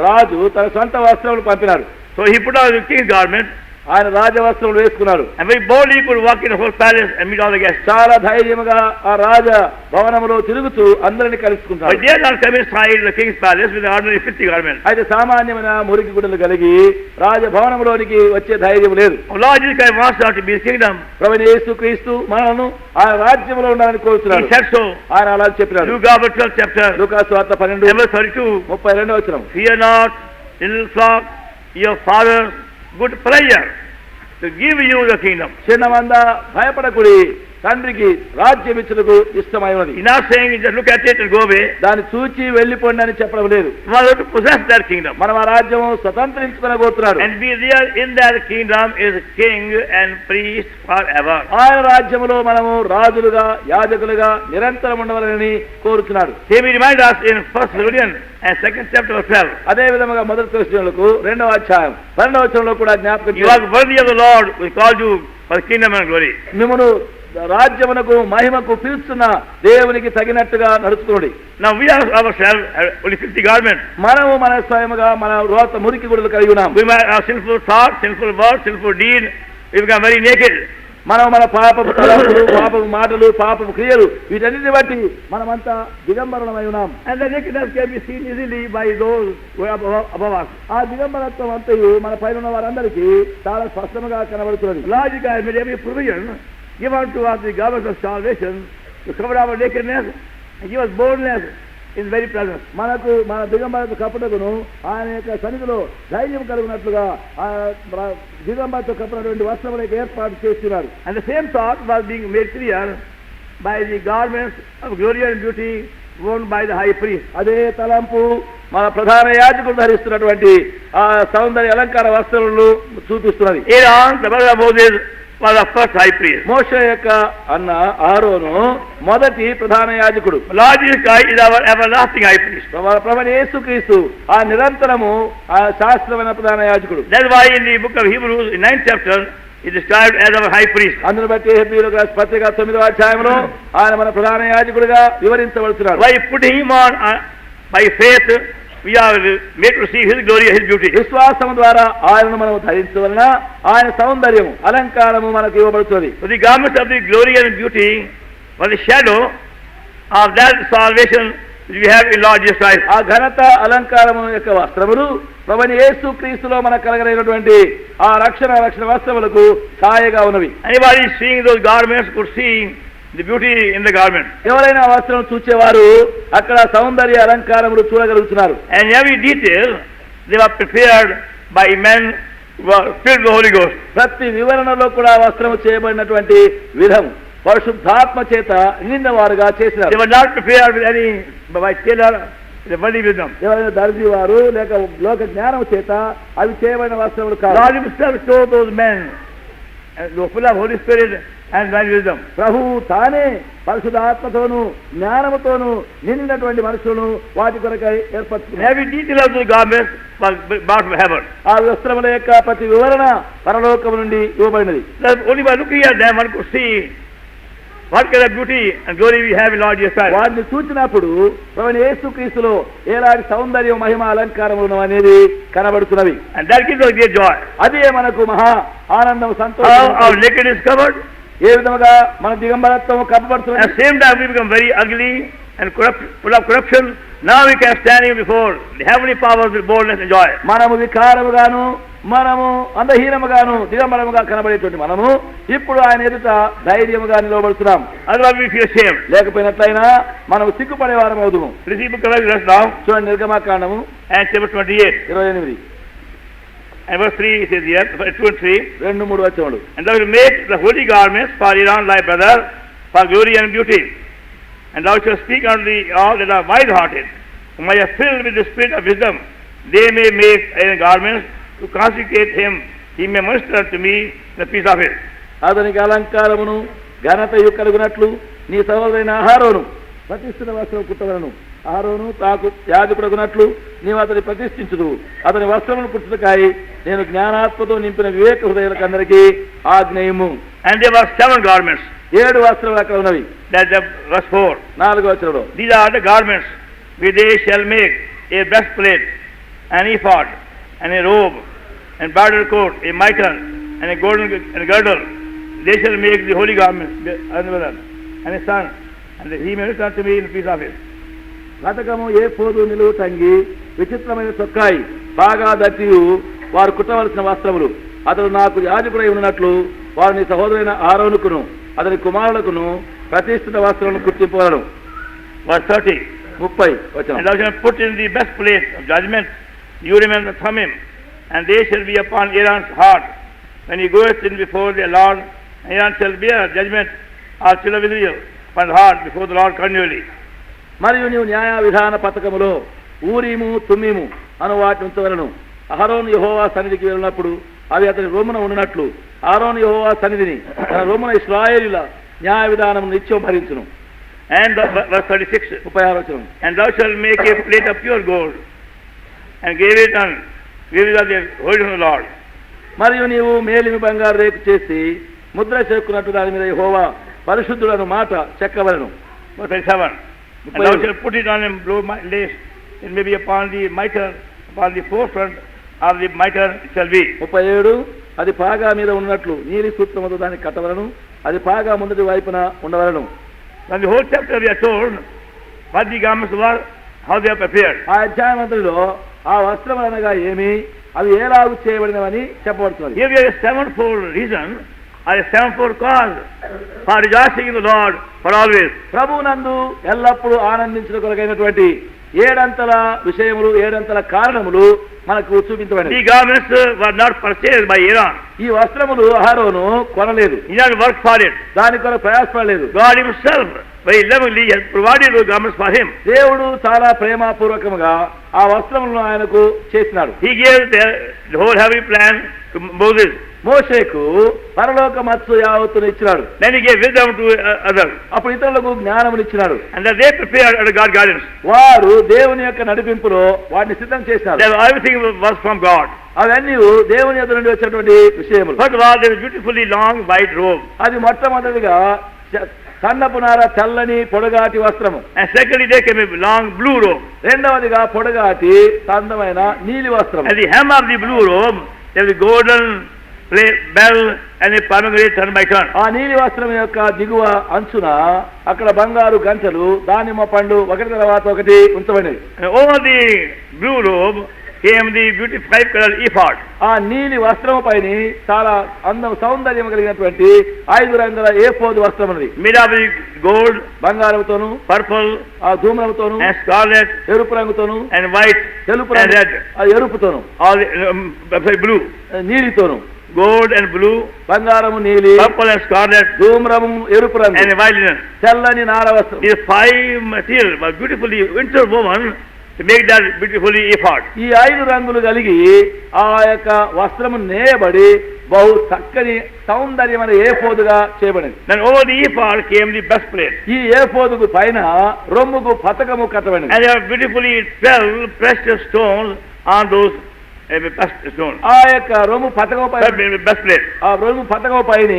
రాజు తన సొంత వస్త్రములు పంపినాడు. So he put on the king's garment, ఆయన రాజవస్త్రములు వేసుకున్నాడు. and very boldly he could walk in the whole palace and meet all the guests. చాలా ధైర్యముగా ఆ రాజ భవనములో తిరుగుతూ అందరిని But కలుసుకుంటాడు. he did not come inside the king's palace with an ordinary filthy garment. అయితే సామాన్యమైన మురికి గుడ్డలు కలిగి రాజ భవనములోనికి వచ్చే ధైర్యం లేదు. Lord Jesus Christ wants us to be his kingdom. ప్రభువైన యేసుక్రీస్తు మనలను ఆ రాజ్యములో ఉండాలని He కోరుతున్నాడు. said so. ఆయన అలా చెప్పినాడు. Luke 12th chapter, లూకా సువార్త 12 verse 32. 32వ వచనం. Fear not, little flock, your father's good pleasure to give you the kingdom. చిన్నమంద భయపడకుడి, తండ్రికి రాజ్యం ఇచ్చుటకు ఇష్టమై ఉన్నది. He's not saying just look at it and go away. దాన్ని చూచి వెళ్ళిపోండి అని చెప్పడం లేదు. We want to possess that kingdom. మనం ఆ రాజ్యము స్వతంత్రించుకోబోతున్నాడు. And be there in that kingdom is king and priest forever. ఆయన రాజ్యములో మనము రాజులుగా యాజకులుగా నిరంతరం ఉండవాలని కోరుతున్నాడు. He will remind us in 1 Thessalonians and 2nd chapter verse 12. అదే విధముగా మొదటి కొరింథీయులకు 2వ అధ్యాయం 12వ వచనంలో కూడా జ్ఞాపకం You are worthy of the Lord, we called you for the kingdom and glory. మిమ్మును రాజ్యమునకు మహిమకు పిలుస్తున్న దేవునికి తగినట్టుగా నడుచుకోండి. Now we are ourselves only filthy garments. మనము మన స్వయముగా మన రోత మురికి గుడులు కలిగి ఉన్నాం. We might have sinful thought, sinful word, sinful deed. We become very naked. మనం మన పాపపు తలపులు, పాపపు మాటలు, పాపపు క్రియలు వీటన్నిటిని బట్టి మనమంతా దిగంబరులమై ఉన్నాం. And the nakedness can be seen easily by those who are above us. ఆ దిగంబరత్వం అంతయు మన పైన ఉన్న వారందరికీ చాలా స్పష్టంగా కనబడుతున్నది. Lord God has made every provision given to us the garment of salvation to cover our nakedness and give us boldness in very presence. మనకు మన దిగంబరత కప్పుటకును ఆయన యొక్క సన్నిధిలో ధైర్యం కలుగునట్లుగా ఆ దిగంబరత కప్పినటువంటి వస్త్రములకు ఏర్పాటు చేస్తున్నారు. And the same thought was being made clear by the garments of glory and beauty worn by the high priest. అదే తలంపు మన ప్రధాన యాజకుడు ధరిస్తున్నటువంటి ఆ సౌందర్య అలంకార వస్త్రములను చూపిస్తున్నది. Aaron, the brother of Moses, was the first high priest. మోషే యొక్క అన్న ఆరోను మొదటి ప్రధాన యాజకుడు. Lord Jesus Christ is our everlasting high priest. ప్రభువైన యేసుక్రీస్తు ఆ నిరంతరము ఆ శాస్త్రమైన ప్రధాన యాజకుడు. That's why in the book of Hebrews, in 9th chapter, is described as our high priest. అందును బట్టి హెబ్రీయులకు రాసిన పత్రిక 9వ అధ్యాయంలో ఆయన మన ప్రధాన యాజకుడిగా వివరించబడుతున్నాడు. By putting him on by faith, we are made to receive his glory and his beauty. విశ్వాసము ద్వారా ఆయనను మనం ధరించవలన ఆయన సౌందర్యము అలంకారము మనకు ఇవ్వబడుతుంది. So the garment of the glory and beauty was the shadow of that salvation which we have in Lord Jesus Christ. ఆ ఘనత అలంకారము యొక్క వస్త్రములు ప్రభువైన యేసుక్రీస్తులో మనకు కలగలిగినటువంటి ఆ రక్షణ వస్త్రములకు ఛాయగా ఉన్నవి. Anybody seeing those garments could see the beauty in the garment. ఎవరైనా వస్త్రం చూచేవారు అక్కడ సౌందర్య అలంకారములు చూడగలుగుతున్నారు. And every detail they were prepared by men who were filled with the Holy Ghost. ప్రతి వివరణలో కూడా వస్త్రము చేయబడినటువంటి విధం పరిశుద్ధాత్మ చేత నిండిన వారుగా చేసినారు. They were not prepared with any by tailor, the worldly wisdom. ఎవరైనా దర్జీ వారు లేక లోక జ్ఞానం చేత అవి చేయబడిన వస్త్రములు కాదు. God himself showed those men who were full of Holy Spirit and divine wisdom. ప్రభు తానే పరిశుద్ధాత్మతోను జ్ఞానముతోను నిండినటువంటి మనుషులను వాటి కొరకై ఏర్పరచుకున్నారు. Every detail of the garments was brought from heaven. ఆ వస్త్రముల యొక్క ప్రతి వివరణ పరలోకము నుండి ఇవ్వబడినది. Only by looking at them one could see what kind of beauty and glory we have in Lord Jesus Christ. వారిని చూచినప్పుడు ప్రభువైన యేసుక్రీస్తులో ఎలాంటి సౌందర్యం మహిమ అలంకారములు అనేది కనబడుతున్నవి. And that gives us great joy. అదే మనకు మహా ఆనందం, How సంతోషం. our nakedness is covered. ఏ విధముగా మన దిగంబరత్వం At కప్పబడుతున్నది. the same time we become very ugly and corrupt, full of corruption. Now we can stand here before the heavenly powers with boldness and joy. మనము వికారముగాను మనము అందహీనముగాను దిగంబరముగా కనబడేటువంటి మనము ఇప్పుడు ఆయన ఎదుట ధైర్యముగా నిలవబడుతున్నాం. Otherwise we feel ashamed. లేకపోయినట్లయినా మనం సిగ్గుపడే వారం అవుదుము. This is book of Exodus now చూడండి నిర్గమకాండము and chapter 28 28 and verse 3 it says here, 2 and 3. 2-3 వచనములు. And thou wilt make the holy garments for Aaron thy brother for glory and beauty. And thou shalt speak unto the all that are wise-hearted, whom I have filled with the spirit of wisdom. They may make Aaron garments to consecrate him. He may minister to me the peace of it. అతనికి అలంకారమును ఘనతయు కలుగునట్లు నీ సహోదరైన అహరోను ప్రతిష్ఠిత వస్త్రం కుట్టవలను. అహరోను తాకు యాజకుడగునట్లు నీవు అతని ప్రతిష్ఠించుదు. అతని వస్త్రమును కుట్టుటకాయి నేను జ్ఞానాత్మతో నింపిన వివేక హృదయులకు అందరికీ ఆజ్ఞేయము. And there were 7 garments. 7 వస్త్రములు అక్కడ ఉన్నవి. That's the verse 4. 4వ వచనంలో These are the garments which they shall make a breastplate, an ephod, and a robe, and broidered coat, a mitre, and a golden and a girdle. They shall make the holy garments, and a son, and he may return to me in the peace of it. రతకము ఏఫోదు నిలువు టంగి విచిత్రమైన చొక్కాయి బాగా దట్టియు వారు కుట్టవలసిన వస్త్రములు. అతడు నాకు యాజకుడై ఉన్నట్లు వారు నీ సహోదరైన ఆరోనుకును అతని కుమారులకును ప్రతిష్ఠిత వస్త్రములను కుట్టింపగలరు. Verse 30. 30 వచనం. And thou shalt put in the best place of judgment Urim and Thummim, and they shall be upon Aaron's heart when he goeth in before the Lord. Aaron shall bear judgment of children of Israel upon the heart before the Lord continually. మరియు నీవు న్యాయ విధాన పథకములో ఊరీము తుమ్మీము అను వాటిని ఉంచవలను. అహరోను యెహోవా సన్నిధికి వెళ్ళినప్పుడు అవి అతని రొమ్మున ఉండినట్లు అహరోను యెహోవా సన్నిధిని తన రొమ్మున ఇశ్రాయేలీయుల న్యాయ విధానము నిత్యం భరించును. And verse 36. 36వ వచనం. And thou shalt make a plate of pure gold, and give it of the holy of the Lord. మరియు నీవు మేలిమి బంగారు రేకు చేసి ముద్ర చెక్కున్నట్టు దాని మీద యెహోవా పరిశుద్ధులను మాట చెక్కవలను. Verse 37. And thou shalt put it on a blue lace, it may be upon the mitre, upon the forefront of the mitre it shall be. 37 అది పాగా మీద ఉన్నట్లు నీలి సూత్రముతో దాన్ని కట్టవలను, అది పాగా ముందటి వైపున ఉండవలను. When the whole chapter we are told what the garments were, how they are prepared. ఆ అధ్యాయమంతటిలో ఆ వస్త్రములు అనగా ఏమి, అవి ఏలాగు చేయబడినవని చెప్పబడుతుంది. Here we have a sevenfold reason or a sevenfold cause for rejoicing in the Lord for always. ప్రభువునందు ఎల్లప్పుడూ ఆనందించిన కొరకైనటువంటి ఏడంతల విషయములు, ఏడంతల కారణములు మనకు చూపించబడినవి. The garments were not purchased by Aaron. ఈ వస్త్రములు అహరోను కొనలేదు, He did not work for it. దాని కొరకు ప్రయాసపడలేదు. God himself very lovingly has provided those garments for him. దేవుడు చాలా ప్రేమపూర్వకముగా ఆ వస్త్రములను ఆయనకు చేసినాడు. He gave the whole heavenly plan to Moses. మోషేకు పరలోక మత్సు యావత్తును ఇచ్చినాడు. Then he gave wisdom to others. అప్పుడు ఇతరులకు జ్ఞానమును ఇచ్చినాడు. And that they prepared under God's guidance. వారు దేవుని యొక్క నడిపింపులో వాటిని సిద్ధం చేశారు. Everything was from God. అవన్నీ దేవుని యొద్ద నుండి వచ్చినటువంటి విషయములు. First of all, there was beautifully long white robe. అది మొట్టమొదటిగా సన్నపునార తెల్లని పొడగాటి వస్త్రము. And secondly, there came a long blue robe. రెండవదిగా పొడగాటి అందమైన నీలి వస్త్రం. At the hem of the blue robe, there was a golden bell and a pomegranate turn by turn. ఆ నీలి వస్త్రం యొక్క దిగువ అంచున అక్కడ బంగారు గంటలు, దానిమ్మ పండు ఒకటి తర్వాత ఒకటి ఉంచబడినవి. And over the blue robe came the beautiful 5-color ephod. ఆ నీలి వస్త్రము పైన చాలా సౌందర్యం కలిగినటువంటి 5 రంగుల ఏఫోదు వస్త్రం ఉన్నది. Made of gold, బంగారంతోను, purple, ఆ ధూమ్రముతోను, and scarlet, ఎరుపు రంగుతోను, and white, తెలుపు and రంగు, red. ఆ ఎరుపుతోను, All blue, నీలితోను, gold and blue, బంగారము నీలి, purple and scarlet, ధూమ్రము ఎరుపు రంగు, and white linen. తెల్లని నార వస్త్రం. These 5 materials were beautifully interwoven to make that beautifully ephod. ఈ 5 రంగులు కలిగి ఆ యొక్క వస్త్రము నేయబడి బహు చక్కని సౌందర్యమైన ఏఫోదుగా చేయబడింది. Then over the ephod came the breastplate. ఈ ఏఫోదుకు పైన రొమ్ముకు పతకము కట్టబడింది. And there were beautifully 12 precious stones on those stones. ఆ యొక్క రొమ్ము పతకం పైన, Breastplate. ఆ రొమ్ము పతకం పైన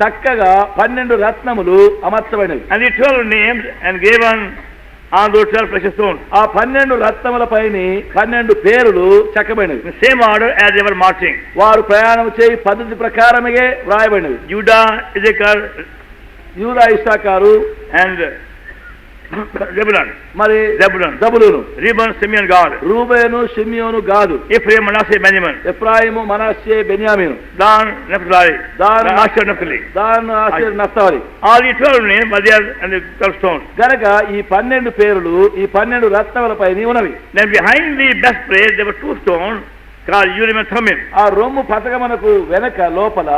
చక్కగా 12 రత్నములు అమర్చబడినవి. And the 12 names and given on those 12 precious stones. ఆ 12 రత్నముల పైన 12 పేరులు చెక్కబడినవి. In the same order as they were marching. వారు ప్రయాణం చేయి పద్ధతి ప్రకారమే వ్రాయబడినవి. Judah, Issachar, యూదా, ఇస్సాకారు, and Zebulun. మరి Zebulun. జబులును, Reuben, Simeon, Gad. Reuben, షిమ్యోను, గాదు, Ephraim, Manasseh, Benjamin. ఎఫ్రాయిము, మనష్షే, బెన్యామీను, Dan, Naphtali. Dan, Asher, Naphtali. Dan, Asher, Naphtali. All the 12 names were there and the 12 stones. గనక ఈ 12 పేరులు ఈ 12 రత్నముల పైన ఉన్నవి. Then behind the breastplate there were 2 stones called Urim and Thummim. ఆ రొమ్ము పతకమునకు వెనక లోపల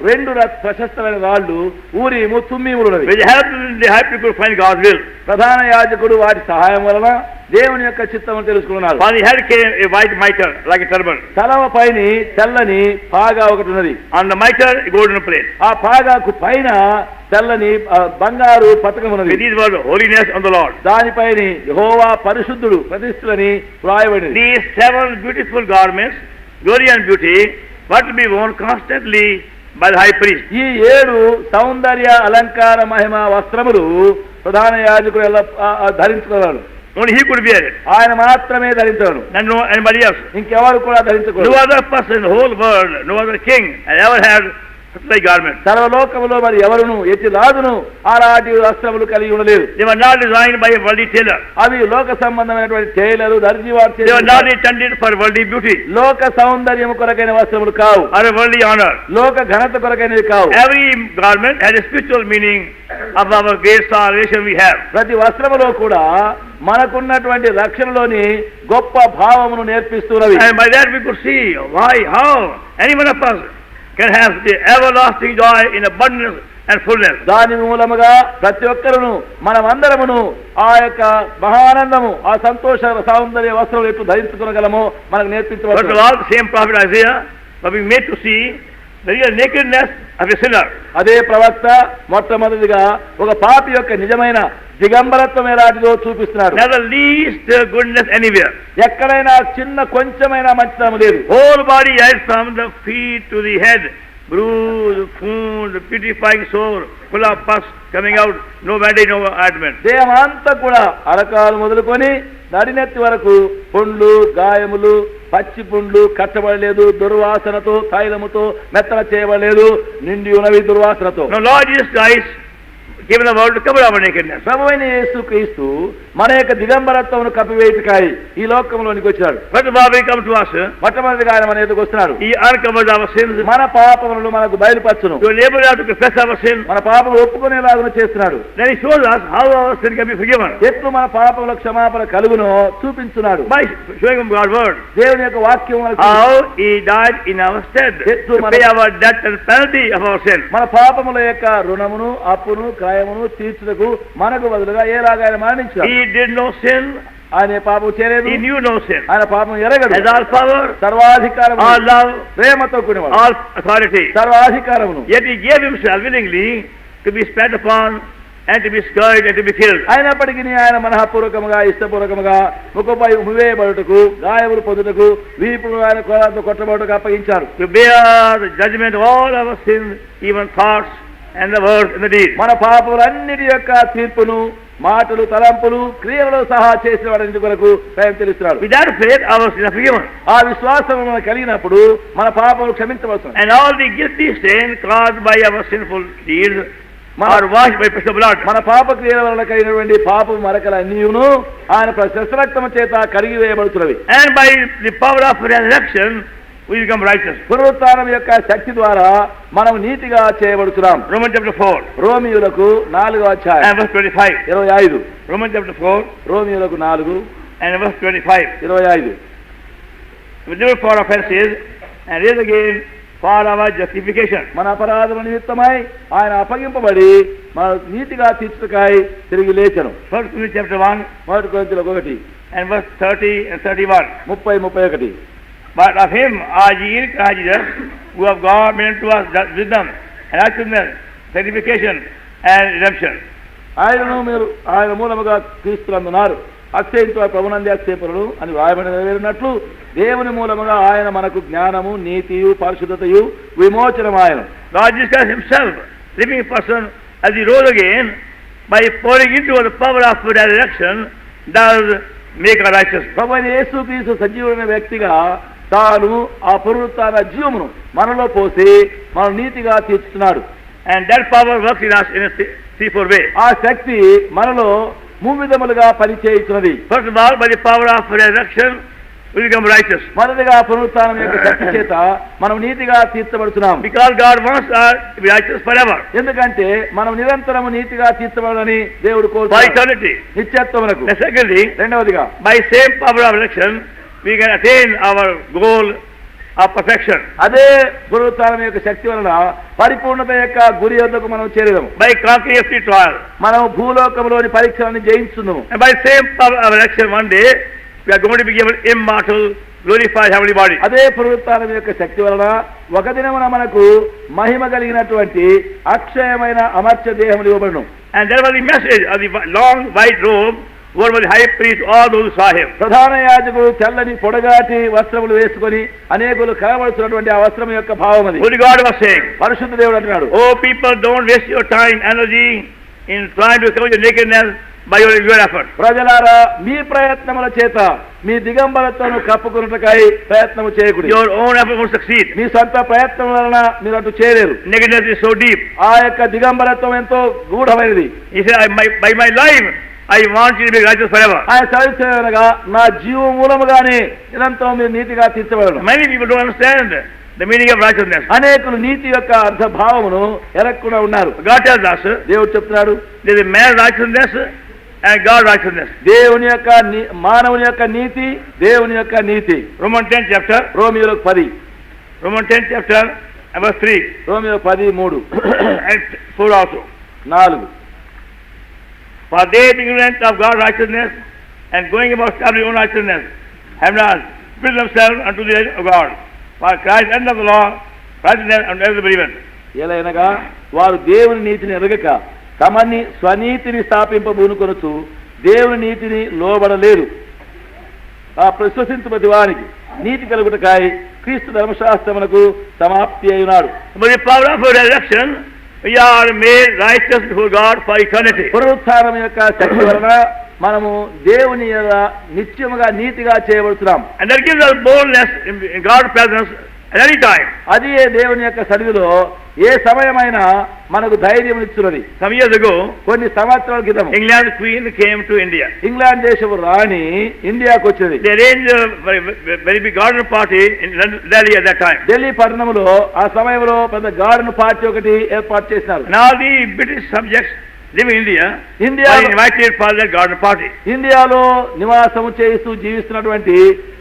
2 ప్రశస్తమైన రాళ్ళు ఊరీము, తుమ్మీములు ఉన్నవి. Which helped the high people find God's will. ప్రధాన యాజకుడు వాటి సహాయం వలన దేవుని యొక్క చిత్తమును తెలుసుకున్నారు. On the head came a white mitre like a turban. తలవ పైన తెల్లని పాగా ఒకటి ఉన్నది. On the mitre a golden plate. ఆ పాగాకు పైన తెల్లని బంగారు పతకం With ఉన్నది. these words, holiness on the Lord. దానిపైన యెహోవా పరిశుద్ధుడు ప్రతిష్ఠులని వ్రాయబడింది. These 7 beautiful garments, glory and beauty, were to be worn constantly by the high priest. ఈ 7 సౌందర్య అలంకార మహిమ వస్త్రములు ప్రధాన యాజకుడు ధరించుకున్నాడు. Only he could wear it. ఆయన మాత్రమే ధరించాడు, And no anybody else. ఇంకెవరు కూడా No ధరించకూడదు. other person in the whole world, no other king has ever had such like garments. సర్వలోకములో మరి ఎవరును ఎట్టి రాజును అలాంటి వస్త్రములు కలిగి ఉండలేదు. They were not designed by a worldly tailor. అవి లోక సంబంధమైనటువంటి టైలరు, దర్జీ వారు They were not చేసిన intended for worldly beauty లోక సౌందర్యము కొరకైన వస్త్రములు కావు, or a worldly honor. లోక ఘనత కొరకైనవి కావు. Every garment has a spiritual meaning of our great salvation we have. ప్రతి వస్త్రములో కూడా మనకున్నటువంటి రక్షణలోని గొప్ప భావమును నేర్పిస్తున్నవి. And by that we could see why, how any one of us can have the everlasting joy in abundance and fullness. దాని మూలముగా ప్రతి ఒక్కరును మనమందరమును ఆ యొక్క మహానందము, ఆ సంతోష సౌందర్య వస్త్రం ఎప్పుడు ధరించుకోగలమో మనకు First of నేర్పించవచ్చు. all, the same prophet Isaiah was being made to see the real nakedness of a sinner. అదే ప్రవక్త మొట్టమొదటిగా ఒక పాపి యొక్క నిజమైన దిగంబరత్వం ఎలాంటిదో చూపిస్తున్నాడు. Not the least goodness anywhere. ఎక్కడైనా చిన్న కొంచెమైనా మంచితనం లేదు. Whole body as from the feet to the head, bruised, wound, putrefying sore, full of pus coming out, no bandage, no ointment. దేహం అంతా కూడా అరకాలు మొదలుకొని నడినెత్తి వరకు పొండ్లు, గాయములు, పచ్చి పుండ్లు కట్టబడలేదు, దుర్వాసనతో తైలముతో మెత్తన చేయబడలేదు, నిండి ఉన్నవి దుర్వాసనతో. Now Lord Jesus Christ given the world to cover our nakedness. ప్రభువైన యేసుక్రీస్తు మన యొక్క దిగంబరత్వమును కప్పివేయుటకై ఈ లోకంలోనికి వచ్చాడు. First of all, we come to us. మొట్టమొదటిగా ఆయన మన ఎదుగు వస్తున్నాడు. He uncovers our sins. మన పాపములను మనకు బయలుపరచును. To enable us to confess our sins. మన పాపములు ఒప్పుకునేలాగా చేస్తున్నాడు. Then He shows us how our sin can be forgiven. ఎట్లు మన పాపముల క్షమాపణ కలుగునో చూపించున్నాడు. By showing Him God's word. దేవుని యొక్క వాక్యం How He died in our stead to pay our debt and penalty of our sin. మన పాపముల యొక్క రుణమును అప్పును క్రయమును తీర్చుటకు మనకు బదులుగా ఏలాగా ఆయన మరణించాడు. He did no sin. ఆయన పాపం చేయలేదు. He knew no sin. ఆయన పాపం ఎరగడు. Has all power, సర్వాధికారం, all love, ప్రేమతో కూడినవాడు, all authority. సర్వాధికారమును. Yet He gave Himself willingly to be spat upon and to be scourged and to be killed. అయినప్పటికీ ఆయన మనఃపూర్వకముగా ఇష్టపూర్వకముగా ముఖపై ఉమివేయబడుటకు గాయములు పొందుటకు వీపును ఆయన కొరతో కొట్టబడుటకు అప్పగించారు. To bear the judgment of all our sins, even thoughts and the words and the deeds. మన పాపములన్నిటి యొక్క తీర్పును మాటలు తలంపులు క్రియలలో సహా చేసిన వాడి కొరకు ఆయన తెలుస్తున్నాడు. With that faith, our sins are forgiven. ఆ విశ్వాసం మనకు కలిగినప్పుడు మన పాపములు క్షమించబడుతుంది. And all the guilty stain caused by our sinful deeds are washed by precious blood. మన పాప క్రియల వలన కలిగినటువంటి పాప మరకలన్నీయును ఆయన ప్రశస్త చేత కడిగి వేయబడుతున్నవి. And by the power of resurrection, we become righteous. పునరుత్థానం యొక్క శక్తి ద్వారా మనం నీతిగా చేయబడుతున్నాం. Romans chapter 4. రోమియులకు 4వ అధ్యాయం And verse 25. 25. Romans chapter 4 రోమియులకు 4 and verse 25. 25. Forgiven for offenses and raised again for our justification. మన అపరాధముల నిమిత్తమై ఆయన అప్పగింపబడి మన నీతిగా తీర్చుటకై తిరిగి లేచెను. 1 Corinthians chapter 1 మొదటి కొరింథీయులకు 1 and verse 30 and 31. 30-31. But of Him are ye in Christ Jesus, who have God made unto us wisdom and righteousness, sanctification and redemption. ఆయనను మీరు ఆయన మూలముగా క్రీస్తునందున్నారు, అక్షయించు ప్రభునందే అక్షేపరులు అని వ్రాయబడి నెరవేరినట్లు దేవుని మూలముగా ఆయన మనకు జ్ఞానము నీతియు పరిశుద్ధతయు విమోచనమాయను. God Jesus Christ Himself, living person, as He rose again, by pouring into the power of resurrection, does make us righteous. ప్రభువైన యేసుక్రీస్తు సజీవుడైన వ్యక్తిగా తాను ఆ పునరుత్థాన జీవమును మనలో పోసి మనం నీతిగా తీర్చుతున్నాడు. And that power works in us in a threefold way. ఆ శక్తి మనలో మూవిధములుగా పనిచేయుచున్నది. First of all, by the power of resurrection, we become righteous. మొదటిగా పునరుత్థానం యొక్క శక్తి చేత మనం నీతిగా తీర్చబడుతున్నాం. Because God wants us to be righteous forever. ఎందుకంటే మనం నిరంతరము నీతిగా తీర్చబడాలని దేవుడు For కోరుతున్నాడు. eternity. నిత్యత్వమునకు. And secondly, రెండవదిగా by same power of resurrection, we can attain our goal of perfection. అదే పునరుత్థానం యొక్క శక్తి వలన పరిపూర్ణత యొక్క గురి వద్దకు మనం చేరేదాము. By conquering every trial. మనం భూలోకంలోని పరీక్షలను జయించున్నాము. And by same power of resurrection, one day, we are going to be given immortal, glorified heavenly body. అదే పునరుత్థానం యొక్క శక్తి వలన ఒక దినమున మనకు మహిమ కలిగినటువంటి అక్షయమైన అమర్త్య దేహములు ఇవ్వబడును. And there was the message of the long white robe worn by the high priest, all those who saw him. ప్రధాన యాజకుడు తెల్లని పొడగాటి వస్త్రములు వేసుకొని అనేకులు కనబడుతున్నటువంటి ఆ వస్త్రం యొక్క భావం అది. Holy God was saying, పరిశుద్ధ దేవుడు అంటున్నాడు, oh people, don't waste your time, energy in trying to cover your nakedness by your effort. ప్రజలారా మీ ప్రయత్నముల చేత మీ దిగంబరత్వను కప్పుకున్నటకై ప్రయత్నము చేయకూడదు. Your own effort won't succeed. మీ సొంత ప్రయత్నం వలన మీరు అటు చేయలేరు. Nakedness is so deep. ఆ యొక్క దిగంబరత్వం ఎంతో గూఢమైనది. He said, by my life, I want you to be righteous forever. ఆయన చదివినగా నా జీవ మూలముగానే నిరంతరం మీరు నీతిగా తీర్చబడను. Many people don't understand the meaning of righteousness. అనేకులు నీతి యొక్క అర్థ భావమును ఎరగకుండా ఉన్నారు. God tells us, దేవుడు చెప్తున్నాడు, there is man's righteousness and God's righteousness. దేవుని యొక్క మానవుని యొక్క నీతి, దేవుని యొక్క నీతి. Romans 10 chapter, రోమియోలకు 10. Romans 10 chapter, verse 3 రోమియోలకు 10:3 and 4 also. 4. For they, being ignorant of God's righteousness and going about establishing their own righteousness, have not built themselves unto the righteousness of God. For Christ, end of the law, righteousness unto every believer. ఎలాగనగా వారు దేవుని నీతిని ఎరగక తమని స్వనీతిని స్థాపింపబూనుకొనొచ్చు దేవుని నీతిని లోబడలేరు. ఆ ప్రశ్వసించు ప్రతి వారికి నీతి కలుగుటకై క్రీస్తు ధర్మశాస్త్రమునకు సమాప్తి అయినాడు. By the power of resurrection, we are made righteous before God for eternity. పునరుత్థానం యొక్క శక్తి వలన మనము దేవుని యొక్క నిత్యముగా నీతిగా చేయబడుతున్నాం. And that gives us boldness in God's presence at any time. అది దేవుని యొక్క సన్నిధిలో ఏ సమయమైనా మనకు ధైర్యం ఇస్తున్నది. Some years ago, కొన్ని సంవత్సరాల క్రితం England queen came to India. England దేశపు రాణి ఇండియాకు వచ్చింది. They arranged a very big garden party in Delhi at that time. Delhi పట్టణంలో ఆ సమయంలో పెద్ద గార్డెన్ పార్టీ ఒకటి ఏర్పాటు చేసినారు. And all the British subjects living in India India were invited for that garden party. ఇండియాలో నివాసము చేస్తూ జీవిస్తున్నటువంటి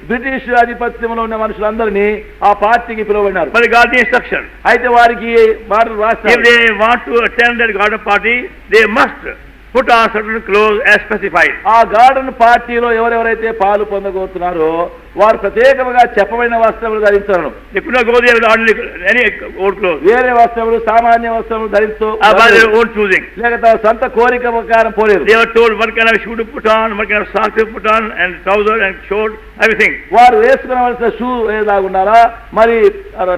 బ్రిటిష్ ఆధిపత్యంలో ఉన్న మనుషులందరినీ ఆ పార్టీకి పిలువబడినారు. But they got the instruction. అయితే వారికి మాటలు If రాస్తారు. they want to attend that garden party, they must put on certain clothes as specified. ఆ గార్డెన్ పార్టీలో ఎవరెవరైతే పాలు పొందబోతున్నారో వారు ప్రత్యేకంగా చెప్పబడిన వస్త్రములు ధరించారు. They could not go there with ordinary any old clothes. వేరే వస్త్రములు సామాన్య వస్త్రములు ధరిస్తూ By their own choosing. లేక తమ సొంత కోరిక ప్రకారం పోలేదు. They were told what kind of shoe to put on, what kind of socks to put on, and trousers and shorts, everything. వారు వేసుకునవలసిన షూ ఎలాగున్నారా, మరి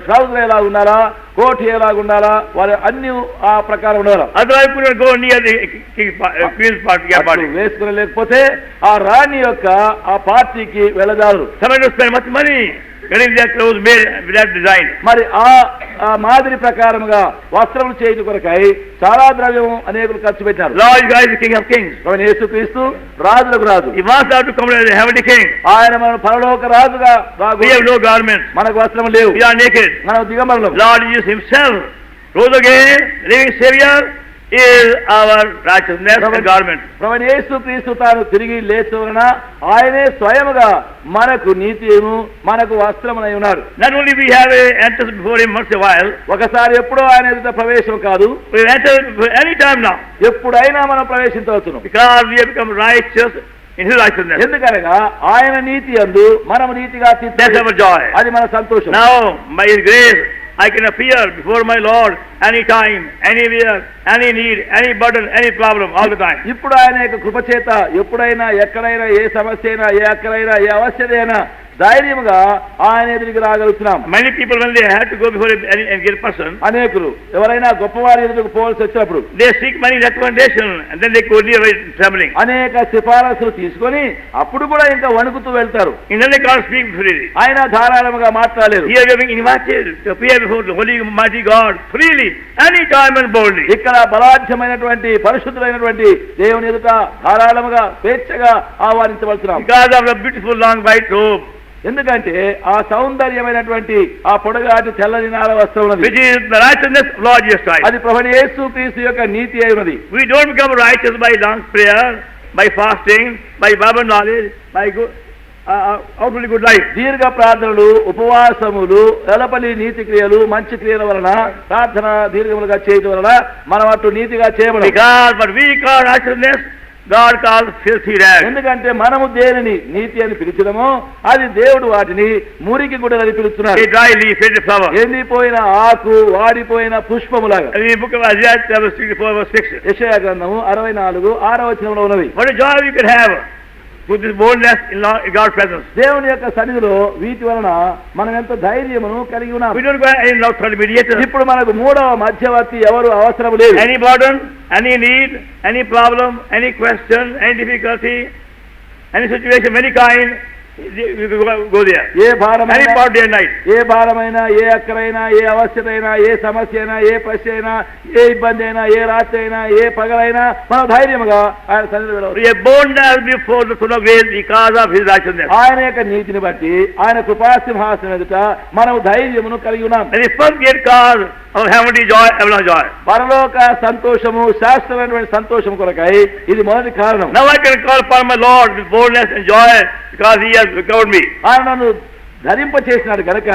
ట్రౌజర్ ఎలాగున్నారా, కోట్ ఎలాగున్నారా, వారు అన్ని ఆ ప్రకారం ఉన్నారు. Otherwise, could not go near the queen's party. వేసుకుని లేకపోతే ఆ రాణి యొక్క ఆ పార్టీకి వెళ్ళదారు. Somebody to spend much money getting their clothes made with that design. మరి ఆ మాదిరి ప్రకారముగా వస్త్రములు చేయడం కొరకై చాలా ద్రవ్యం అనేకులు ఖర్చు పెట్టారు. Lord God is the King of Kings. యేసుక్రీస్తు రాజులకు రాజు. He wants us to come as a heavenly king. ఆయన మన పరలోక రాజుగా We have no garments. మనకు వస్త్రం లేవు. We are naked. మనం దిగంబరులం. Lord Jesus himself rose again, living Savior is our righteousness and garment. ప్రభువైన యేసుక్రీస్తు తాను తిరిగి లేచు వలన ఆయనే స్వయముగా మనకు నీతిను మనకు వస్త్రమునై ఉన్నాడు. Not only we have entered before him once a while, ఒకసారి ఎప్పుడో ఆయన ఎదుట ప్రవేశం కాదు, we have entered any time now. ఎప్పుడైనా మనం ప్రవేశించవచ్చును. Because we have become righteous in his righteousness. ఎందుకనగా ఆయన నీతి యందు మనము నీతిగా That's తీర్చబడి our joy. అది మన సంతోషం. Now, by his grace, I can appear before my Lord anytime, anywhere, any need, any burden, any problem, all the time. ఇప్పుడు ఆయన యొక్క కృపచేత ఎప్పుడైనా ఎక్కడైనా ఏ సమస్య అయినా ఏ అక్కడైనా ఏ అవసరమైనా ధైర్యముగా ఆయన ఎదురికి రాగలుగుతున్నాం. Many people, when they have to go before a great person, అనేకులు ఎవరైనా గొప్పవారి ఎదురుకు పోవాల్సి వచ్చినప్పుడు they seek many recommendation and then they go near trembling. అనేక సిఫారసులు తీసుకొని అప్పుడు కూడా ఇంకా వణుకుతూ వెళ్తారు. And then they can't speak freely. ఆయన ధారాళముగా మాట్లాడలేరు. Here we are being invited to appear before the holy mighty God freely, anytime and boldly. ఇక్కడ బలాఢ్యమైనటువంటి పరిశుద్ధులైనటువంటి దేవుని ఎదుట ధారాళముగా స్వేచ్ఛగా ఆహ్వానించవలసినాం. Because of the beautiful long white robe, ఎందుకంటే ఆ సౌందర్యమైనటువంటి ఆ పొడగాటి తెల్లని నార వస్త్రం ఉన్నది. which is the righteousness of Lord Jesus Christ. అది ప్రభువైన యేసుక్రీస్తు యొక్క నీతి అయి ఉన్నది. We don't become righteous by long prayer, by fasting, by Bible knowledge, by outwardly good life. దీర్ఘ ప్రార్థనలు, ఉపవాసములు, వెలపలి నీతి క్రియలు, మంచి క్రియల వలన ప్రార్థన దీర్ఘములుగా చేయడం వలన మనం అటు నీతిగా చేయబడం. Because but we call righteousness, God calls filthy rags. ఎందుకంటే మనము దేనిని నీతి అని పిలిచడమో అది దేవుడు వాటిని మురికి గుడ్డలని పిలుస్తున్నాడు. A dry leaf, a flower. ఎండిపోయిన ఆకు, వాడిపోయిన పుష్పములాగా. In the book of Isaiah, chapter 64, verse 6. యెషయా గ్రంథము 64:6 వచనంలో ఉన్నది. What a joy we could have with this boldness in God's presence. దేవుని యొక్క సన్నిధిలో వీటి వలన మనం ఎంత ధైర్యమును కలిగి ఉన్నాం. We don't go any third mediator. ఇప్పుడు మనకు మూడవ మధ్యవర్తి ఎవరు అవసరం లేదు. Any burden, any need, any problem, any question, any difficulty, any situation of any kind, we go there. ఏ భారమైన Any part day and night. ఏ భారమైనా, ఏ అక్కరైనా, ఏ అవస్థనైనా, ఏ సమస్య అయినా, ఏ ప్రశ్న అయినా, ఏ ఇబ్బంది అయినా, ఏ రాత్రి అయినా, ఏ పగలైనా మనం ధైర్యముగా ఆయన సన్నిధిలో వెళ్ళవచ్చు. We are boldness before the throne of grace because of his righteousness. ఆయన యొక్క నీతిని బట్టి ఆయన కృపాసింహాసనం ఎదుట మనం ధైర్యమును కలిగి ఉన్నాం. And the first great cause of heavenly joy, everlasting joy. పరలోక సంతోషము, శాశ్వతమైనటువంటి సంతోషం కొరకై ఇది మొదటి కారణం. Now I can call upon my Lord with boldness and joy because he has recovered me. ఆయన నన్ను ధరింప చేసినాడు కనుక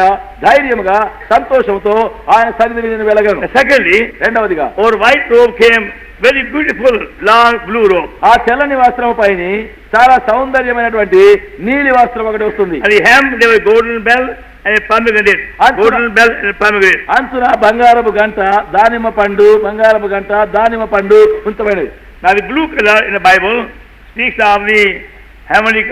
ధైర్యముగా సంతోషంతో ఆయన సన్నిధిని నేను వెళ్ళగలను. Secondly, రెండవదిగా our white robe came very beautiful long blue robe. ఆ తెల్లని వస్త్రం పైన చాలా సౌందర్యమైనటువంటి నీలి వస్త్రం ఒకటి వస్తుంది. And the hem there was golden bell and a pomegranate. Golden bell and a pomegranate. అంచున బంగారపు గంట, దానిమ్మ పండు, బంగారపు గంట, దానిమ్మ పండు ఉంచబడినది. Now the blue color in the Bible speaks of the heavenly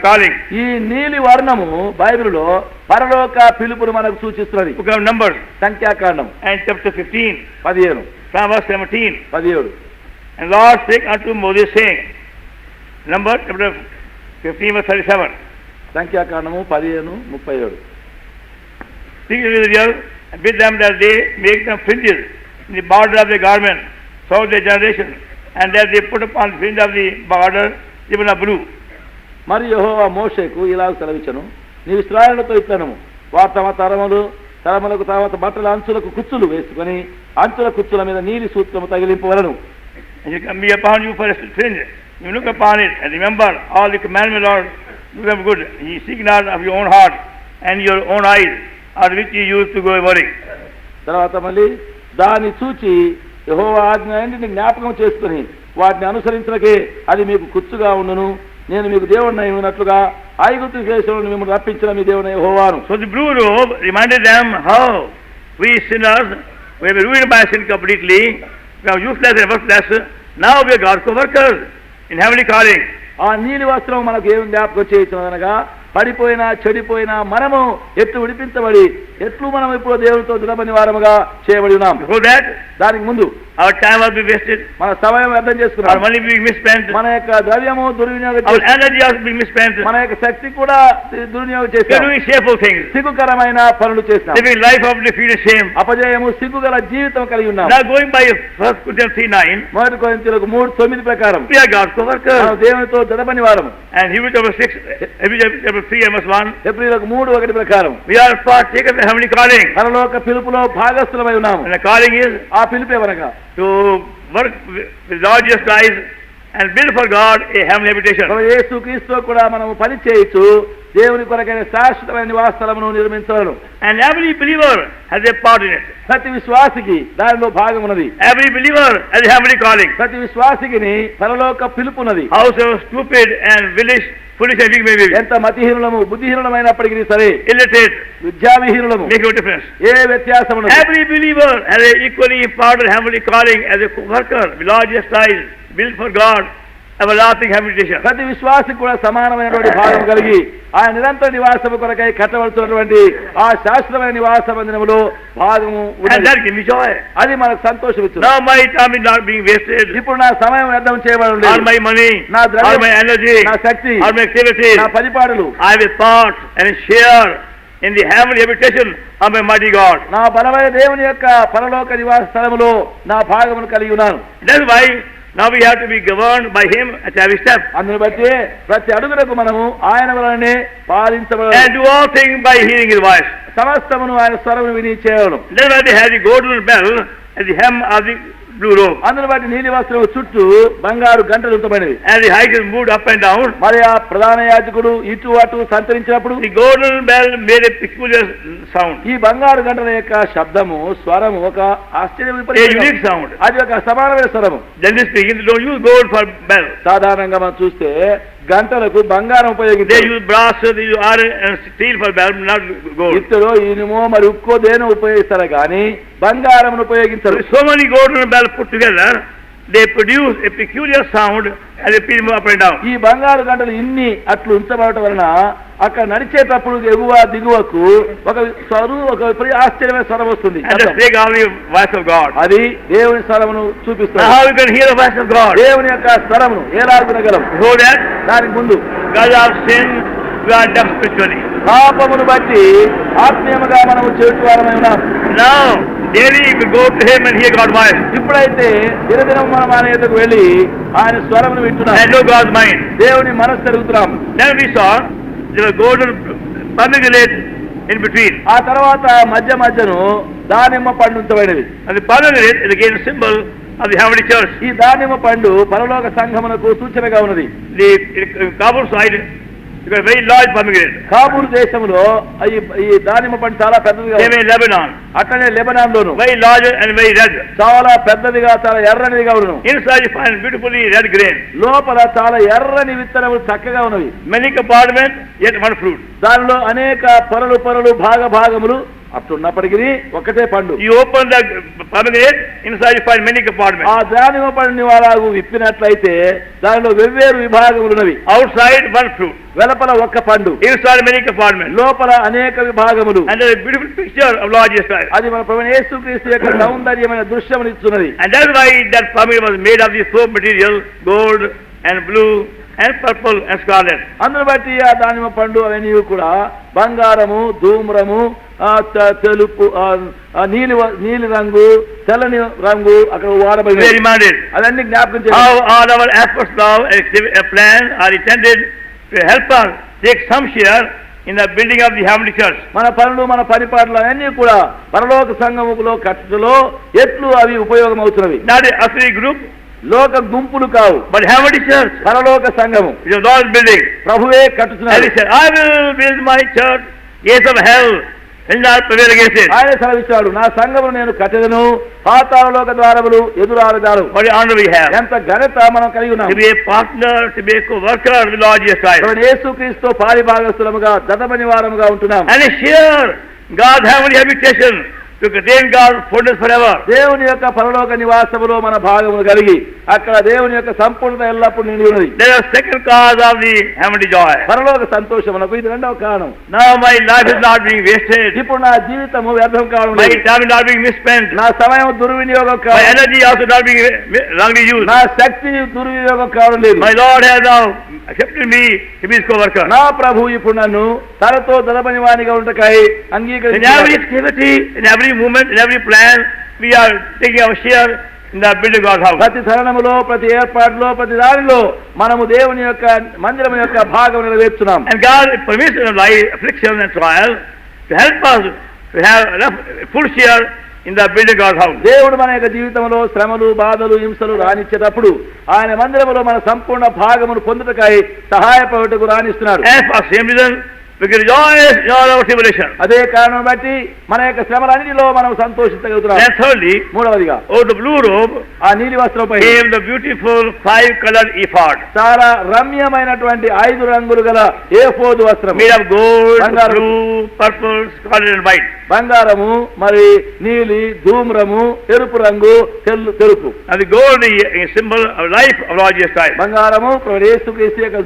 calling. ఈ నీలి వర్ణము బైబిలులో పరలోక పిలుపును మనకు సూచిస్తున్నది. Book of Numbers సంఖ్యాకాండం and chapter 15 15 from verse 17. 17. And Lord spake unto Moses, saying, Number chapter 15 verse 37. సంఖ్యాకాండము 15:37. Speak to Israel and bid them that they make them fringes in the border of the garment throughout their generation, and that they put upon the fringe of the border even a blue. మరి యెహోవా మోషేకు ఇలాగ సెలవిచ్చెను, నీవు ఇశ్రాయేలుతో ఇట్లనము, వారు తమ తరములకు తర్వాత బట్టల అంచులకు కుచ్చులు వేసుకొని అంచుల కుచ్చుల మీద నీలి సూత్రము తగిలింపవలను. And it can be upon you for a fringe. You look upon it and remember all the commandments, Lord, do them good. Ye seek not of your own heart and your own eyes, or which ye used to go worry. తర్వాత మళ్ళీ దాన్ని చూచి యెహోవా ఆజ్ఞని జ్ఞాపకం చేసుకుని వాటిని అనుసరించకే అది మీకు కుచ్చుగా ఉండును. నేను మీకు దేవుడినై ఉన్నట్లుగా ఐగుప్తు దేశంలో మిమ్మల్ని రప్పించిన మీ దేవుడైన యెహోవాను. So the blue robe reminded them how we sinners, we have been ruined by sin completely, we are useless and worthless. Now we are God's co-workers in heavenly calling. ఆ నీలి వస్త్రం మనకు ఏం జ్ఞాపకం చేయించినదనగా పడిపోయినా చెడిపోయినా మనము ఎట్లు విడిపించబడి ఎట్లు మనం ఇప్పుడు దేవునితో దృఢపని వారముగా చేయబడి ఉన్నాం. Before that, దానికి ముందు our time will be wasted, మన సమయం వ్యర్థం our చేసుకున్నాం, money will be misspent, మన యొక్క ద్రవ్యము దుర్వినియోగం our చేస్తాం, energy also will be misspent. మన యొక్క శక్తి కూడా దుర్వినియోగం We are చేస్తాం, doing shameful things, సిగ్గుకరమైన పనులు చేస్తాం, living life of defeat and shame. అపజయము సిగ్గుగల జీవితం కలిగి ఉన్నాం. Now going by 1 Corinthians 3:9, మొదటి కొరింథీయులకు 3:9 ప్రకారం we are God's మనం co-workers. దేవునితో దృఢపని వారము. And Hebrews chapter 6, Hebrews chapter 3 and verse 1, ఎబ్రీయులకు 3:1 ప్రకారం we are partakers of heavenly calling. పరలోక పిలుపులో భాగస్థులమై ఉన్నాము. And the calling is ఆ పిలుపు ఏమనగా to work with Lord Jesus Christ and build for God a heavenly habitation. యేసుక్రీస్తుతో కూడా మనము పని చేయొచ్చు, దేవుని కొరకైన శాశ్వతమైన నివాస స్థలమును నిర్మించవలను. And every believer has a part in it. ప్రతి విశ్వాసికి దానిలో భాగం ఉన్నది. Every believer has a heavenly calling. ప్రతి విశ్వాసికి పరలోక పిలుపు ఉన్నది. However stupid and foolish and weak may be, ఎంత మతిహీనులము బుద్ధిహీనులమైనప్పటికీ సరే, illiterate, విద్యావిహీనులము, make no difference. ఏ వ్యత్యాసం ఉండదు. Every believer has a equally important heavenly calling as a worker with Lord Jesus Christ, built for God, everlasting habitation. ప్రతి విశ్వాసికి కూడా సమానమైనటువంటి భాగం కలిగి ఆయన నిరంతర నివాసము కొరకై కట్టవలసినటువంటి ఆ శాశ్వతమైన నివాస మందిరములో భాగము And ఉన్నది. that gives me joy. అది మనకు సంతోషం ఇస్తుంది. Now my time is not being wasted. ఇప్పుడు నా సమయం వ్యర్థం All చేయబడలేదు. my money, నా all ద్రవ్యం, my energy, నా శక్తి, all my activities, నా పనిపాడులు, I have a part and a share in the heavenly habitation of my mighty God. నా బలమైన దేవుని యొక్క పరలోక నివాస స్థలములో నా భాగమును కలిగి ఉన్నాను. That's why now we have to be governed by Him at every step అందును బట్టి ప్రతి అడుగులకు మనము ఆయన వలనే పాలించబడాలి. and do all things by hearing His voice. సమస్తమును ఆయన స్వరమును విని చేయడం. That's why they have the golden bell at the hem of the blue robe. అందును బట్టి నీలి వస్త్రం చుట్టూ బంగారు gantలు ఉంచబడినవి. As the high priest moved up and down, మరి ఆ ప్రధాన యాజకుడు ఇటు అటు సంచరించినప్పుడు the golden bell made a peculiar sound, ఈ బంగారు గంటల యొక్క శబ్దము స్వరము ఒక a unique sound. అది ఒక సమానమైన స్వరము. Generally speaking, they don't use gold for bell. సాధారణంగా మనం చూస్తే గంటలకు బంగారం They ఉపయోగించారు. use brass, they use iron and steel for bell, not gold. ఇత్తడో ఇనుమో మరి ఉక్కో దేని ఉపయోగిస్తారు కానీ బంగారమును ఉపయోగించరు. With so many golden bells put together, they produce a peculiar sound as they move up and down. ఈ బంగారు గంటలు ఇన్ని అట్లు ఉంచబడటం వలన అక్కడ నడిచేటప్పుడు ఎగువ దిగువకు ఒక ఆశ్చర్యమైన స్వరం వస్తుంది. And they speak of the voice of God. అది దేవుని స్వరమును Now చూపిస్తుంది. how you can hear the voice of God? దేవుని యొక్క స్వరమును ఎలా వినగలం? Before that, దానికి ముందు because of sin, we are deaf spiritually. పాపమును బట్టి ఆత్మీయముగా మనము చెవిటివారమై ఉన్నాం. Now, daily we go to Him and hear God's voice ఇప్పుడైతే దినదినం మనం ఆయన ఎదుగు వెళ్ళి ఆయన స్వరమును వింటున్నాం, and know God's mind. దేవుని మనస్సు తిరుగుతున్నాం. Then we saw there was golden pomegranate in between. ఆ తర్వాత మధ్య మధ్యను దానిమ్మ పండు ఉంచబడినది. And the pomegranate is again a symbol of the heavenly church. ఈ దానిమ్మ పండు పరలోక సంఘమునకు సూచనగా ఉన్నది. The Kabul side, you got a very large pomegranate. Kabul దేశంలో ఈ దానిమ్మ పండు చాలా పెద్దదిగా Same ఉంది. in Lebanon, అట్లనే Lebanon loan very larger and very red. చాలా పెద్దదిగా చాలా ఎర్రనిదిగా ఉన్నను. Inside you find beautifully red grain. లోపల చాలా ఎర్రని విత్తనములు చక్కగా ఉన్నవి. Many compartments, yet one fruit. దానిలో అనేక పొరలు భాగములు అట్లున్నప్పటికీ ఒకటే పండు. You open the pomegranate, inside you find many compartments. ఆ దానిమ్మ పండుని వారు విప్పినట్లయితే దానిలో వెవ్వేరు విభాగములు ఉన్నవి. Outside one fruit, వెలుపల ఒక్క పండు, inside many compartments. లోపల అనేక విభాగములు. And there's a beautiful picture of Lord Jesus Christ. అది మన ప్రభువైన యేసుక్రీస్తు యొక్క సౌందర్యమైన దృశ్యమును ఇస్తున్నది. And that's why that pomegranate was made of the soap material, gold and blue and purple and scarlet. అందును బట్టి ఆ దానిమ్మ పండు అవన్నీ కూడా బంగారము, ధూమ్రము, తెలుపు, నీలి రంగు, తెల్లని రంగు అక్కడ వాడబడింది. We are reminded అవన్నీ జ్ఞాపకం చేయాలి. how all our efforts now a plan are intended to help us take some share in the building of the heavenly church. మన పనులు, మన పరిపాలనలు అన్నీ కూడా పరలోక సంఘములో కట్టడలో ఎట్లు అవి ఉపయోగం అవుతున్నవి. Not a earthly group, లోక గుంపులు కావు, but heavenly church. పరలోక సంఘము It is Lord's building. ప్రభువే And కట్టుతున్నారు. he said, I will build my church, gates of hell will not prevail against it. ఆయన సెలవిస్తాడు, నా సంఘమును నేను కట్టెదను, పాతాళలోక ద్వారములు ఎదురాడదారు. What an honor we have ఎంత ఘనత మనం కలిగి ఉన్నాం. to be a partner, to be a co-worker with Lord Jesus Christ, యేసుక్రీస్తు పారిభాగస్తులముగా దతపనివారముగా ఉంటున్నాం. and a share God's heavenly habitation to contain God's fullness forever. దేవుని యొక్క పరలోక నివాసములో మన భాగమును కలిగి అక్కడ దేవుని యొక్క సంపూర్ణత ఎల్లప్పుడూ నిండి ఉన్నది. There is second cause of the heavenly joy. పరలోక సంతోషమునకు ఇది రెండవ కారణం. Now my life is not being wasted. ఇప్పుడు నా జీవితము వ్యర్థం కావడం My లేదు. time is not being misspent. నా సమయం దుర్వినియోగం My కావడం, energy also not being wrongly used. నా శక్తి దుర్వినియోగం కావడం లేదు. My Lord has now accepted me to be his co-worker. నా ప్రభు ఇప్పుడు నన్ను తనతో దళపనివానిగా ఉండటకై In every అంగీకరించాడు. activity, in every movement, in every plan, we are taking our share in the building God's house. ప్రతి తరుణములో, ప్రతి ఏర్పాటులో, ప్రతి దానిలో మనము దేవుని యొక్క మందిరం యొక్క భాగం నెరవేర్చున్నాం. And God permits life, affliction and trial to help us to have enough full share in the building God's house. దేవుడు మన యొక్క జీవితంలో శ్రమలు, బాధలు, హింసలు రానిచ్చేటప్పుడు ఆయన మందిరములో మన సంపూర్ణ భాగమును పొందుటకై సహాయపడుటకు రాణిస్తున్నాడు. And for same reason, we can rejoice in all our tribulation. అదే కారణం బట్టి మన యొక్క శ్రమలన్నిటిలో మనం సంతోషించగలుగుతున్నాం. And thirdly, మూడవదిగా over the blue robe ఆ నీలి వస్త్రంపై came the beautiful 5-colored ephod, చాలా రమ్యమైనటువంటి 5 రంగులు గల ఏఫోదు వస్త్రం, made of gold, బంగారం, blue, purple, scarlet and white. బంగారము, మరి నీలి, ధూమ్రము, ఎరుపు రంగు, తెలుపు. And the gold is a symbol of life of Lord Jesus Christ. బంగారము ప్రభు యేసుక్రీస్తు యొక్క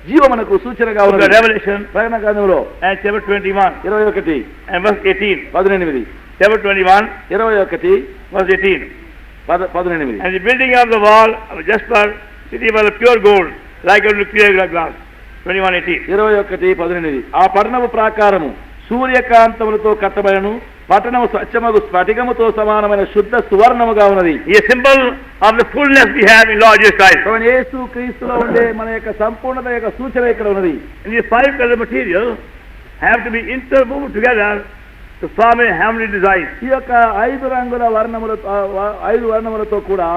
జీవమునకు సూచనగా Book of ఉన్నది. Revelation ప్రకటన గ్రంథంలో and chapter 21 21 and verse 18. 18 Chapter 21 21 verse 18. 18 And the building of the wall of jasper, city was of pure gold, like unto clear glass. 21:18. 21:18 ఆ పట్టణము ప్రాకారము సూర్యకాంతములతో కట్టబడను, పట్టణము స్వచ్ఛమగు స్ఫటికముతో సమానమైన శుద్ధ సువర్ణముగా ఉన్నది. A symbol of the fullness we have in Lord Jesus Christ. ప్రభువైన యేసు క్రీస్తులో ఉండే మన యొక్క సంపూర్ణత యొక్క సూచన ఇక్కడ ఉన్నది. And these 5 color material have to be interwoven together to form a heavenly design. ఈ యొక్క 5 రంగుల వర్ణములతో 5 వర్ణములతో కూడా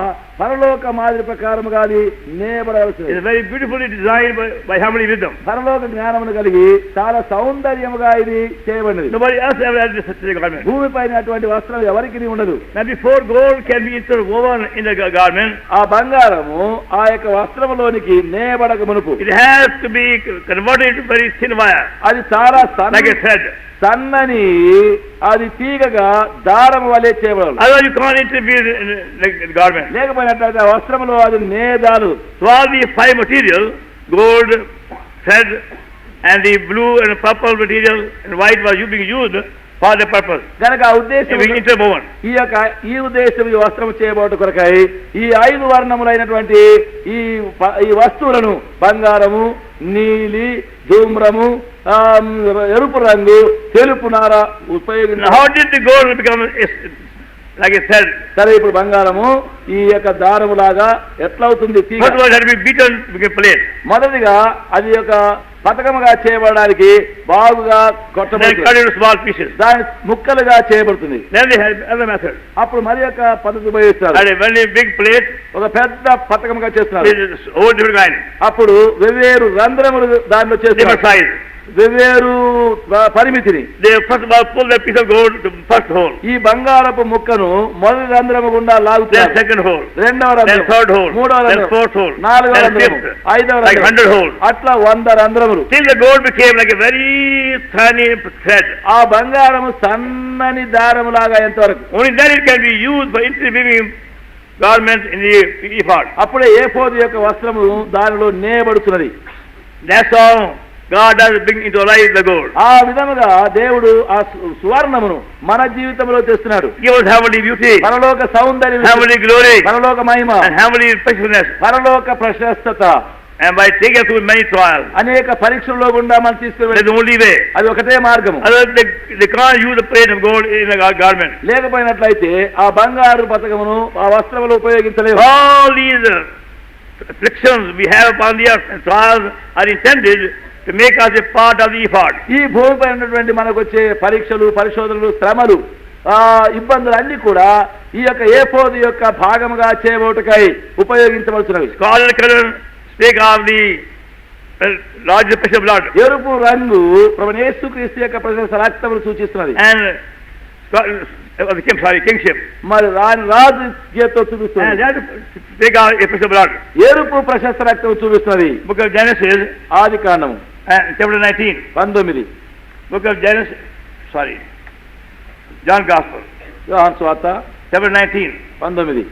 పరలోక మాదిరి ప్రకారముగా అది నేయబడవలసింది. It is very beautifully designed by heavenly wisdom. పరలోక జ్ఞానమును కలిగి చాలా సౌందర్యముగా ఇది చేయబడినది. Nobody else ever had such a garment. భూమిపైన అటువంటి వస్త్రం ఎవరికి ఉండదు. Now before gold can be interwoven in the garment, ఆ బంగారము ఆ యొక్క వస్త్రములోనికి నేయబడక మునుపు it has to be converted to very thin wire, అది చాలా like a thread. సన్నని అది తీగగా దారము వలె చేయబడాలి. Otherwise you can't interweave in the garment. లేకపోయినట్లయితే ఆ వస్త్రములో అది నేదాలు. So all the 5 material, gold, thread, and the blue and purple material and white was being used for the purpose. కనుక ఆ ఉద్దేశం Being interwoven. ఈ ఉద్దేశం ఈ వస్త్రం చేయబోట కొరకై ఈ 5 వర్ణములైనటువంటి ఈ వస్తువులను బంగారము, నీలి, ధూమ్రము, ఎరుపు రంగు, తెలుపు నార ఉపయోగించారు. How did the gold become like a thread? సరే, ఇప్పుడు బంగారము ఈ యొక్క దారము లాగా ఎట్లా అవుతుంది? First of all, it had to be beaten to become plate. మొదటిగా అది యొక్క పతకముగా చేయబడడానికి బాగుగా Then cut కొట్టబడుతుంది, into small pieces. దాని ముక్కలుగా చేయబడుతుంది. Then they had other method. అప్పుడు మరి యొక్క పద్ధతి ఉపయోగిస్తారు. And a very big plate ఒక పెద్ద పతకముగా చేస్తున్నారు. with all different kind, అప్పుడు వెవ్వేరు రంధ్రములు దానిలో different చేస్తున్నారు, size. వెవ్వేరు పరిమితిని. They first of all pull that piece of gold to first hole, ఈ బంగారపు ముక్కను మొదటి రంధ్రము గుండా then లాగుతారు, second hole, రెండవ then రంధ్రం, third hole, మూడవ then రంధ్రం, fourth hole, నాలుగవ then రంధ్రము, fifth, ఐదవ like రంధ్రం, 100 holes. అట్లా 100 రంధ్రములు. Till the gold became like a very tiny thread. ఆ బంగారము సన్నని దారము లాగా ఎంతవరకు. Only then it can be used for interweaving garments in the ephod. అప్పుడే ఏఫోదు యొక్క వస్త్రము దానిలో నేయబడుతున్నది. That's all God does bring into life the gold. ఆ విధముగా దేవుడు ఆ సువర్ణమును మన జీవితంలో తెస్తున్నాడు. Give us heavenly beauty, పరలోక సౌందర్యం, heavenly glory, పరలోక మహిమ, and heavenly preciousness. పరలోక ప్రశస్తత. and by taking us through many trials. అనేక పరీక్షల్లో గుండా మనం తీసుకుని That's the only way. అది ఒకటే మార్గము. Otherwise, they can't use the plate of gold in a garment. లేకపోయినట్లయితే ఆ బంగారు పతకమును ఆ వస్త్రములు ఉపయోగించలేవు. All these afflictions we have upon the earth and trials are intended to make us a part of the ephod. ఈ భూమిపై ఉన్నటువంటి మనకు వచ్చే పరీక్షలు, పరిశోధనలు, శ్రమలు, ఇబ్బందులు అన్ని కూడా ఈ యొక్క ఏఫోదు యొక్క భాగముగా చేయబోటకై ఉపయోగించవలసినవి. Scarlet color speak of the large precious blood, ఎరుపు రంగు ప్రభువైన యేసుక్రీస్తు యొక్క ప్రశస్త రక్తమును సూచిస్తున్నది. and kingship. మరి రాజు చేతితో And చూపిస్తున్నది. that speak of a precious blood. ఎరుపు ప్రశస్త రక్తం చూపిస్తున్నది. Book of Genesis, ఆది కాండము chapter 19. 19. Book of Genesis, John Gospel, యోహాను సువార్త chapter 19. 19.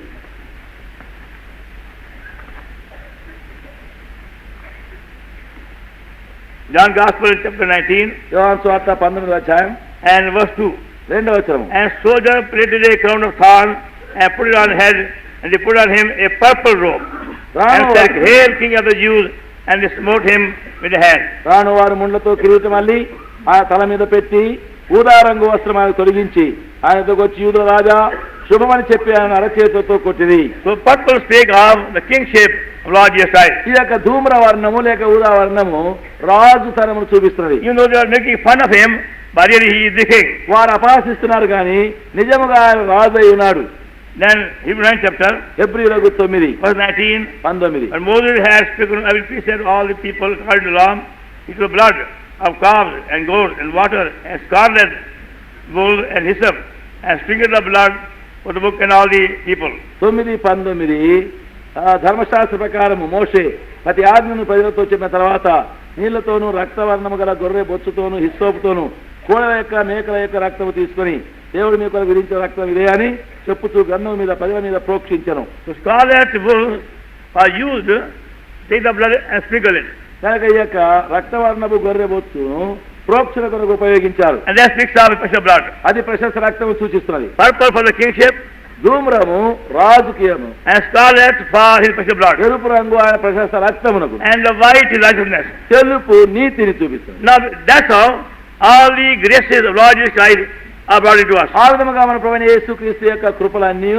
John Gospel, chapter 19, యోహాను సువార్త 19వ అధ్యాయం and verse 2. 2వ వచనము. And soldier plaited a crown of thorns and put it on his head, and they put on him a purple robe, and said, Hail, King of the Jews, and they smote him with the hand. రాను వారు ముండ్లతో కిరీటం అల్లి ఆ తల మీద పెట్టి ఊదా రంగు వస్త్రం ఆయన తొలగించి ఆయనతో వచ్చి యూదుల రాజా శుభమని చెప్పి ఆయన అరచేతితో కొట్టింది. So purple speak of the kingship of Lord Jesus Christ. ఈ యొక్క ధూమ్ర వర్ణము లేక ఊదా వర్ణము రాజు తనమును చూపిస్తున్నది. You know they are making fun of him, but really he is the king. వారు అపహాసిస్తున్నారు కానీ నిజముగా ఆయన రాజు అయి ఉన్నాడు. Then Hebrew 9 chapter, హెబ్రీయులకు 9 verse 19. 19. And Moses has spoken, I will feast all the people according to the law, it was blood of calves and goats and water and scarlet wool and hyssop, and sprinkled the blood for the book and all the people. 9:19 ధర్మశాస్త్ర ప్రకారము మోషే ప్రతి ఆజ్ఞను ప్రజలతో చెప్పిన తర్వాత నీళ్లతోనూ రక్తవర్ణము గల గొర్రె బొచ్చుతోనూ హిస్సోపుతోనూ కోడల యొక్క మేకల యొక్క రక్తము తీసుకుని దేవుడు మీ కొరకు విధించిన రక్తం ఇదే అని చెప్పుతూ గన్నం మీద ప్రజల మీద ప్రోక్షించను. So scarlet wool are used, take the blood and sprinkle it. కనుక ఈ యొక్క రక్తవర్ణపు గొర్రె బొచ్చును ప్రోక్షణ కొరకు ఉపయోగించారు. And that speaks of the precious blood. అది ప్రశస్త రక్తము సూచిస్తున్నది. Purple for the kingship, ధూమ్రము రాజకీయము, and scarlet for his precious blood. ఎరుపు రంగు ఆయన ప్రశస్త రక్తమునకు, And the white is righteousness. తెలుపు నీతిని చూపిస్తుంది. Now that's how all the graces of Lord Jesus Christ are brought into us. ఆ విధముగా మన ప్రభువైన యేసుక్రీస్తు యొక్క కృపలన్నీ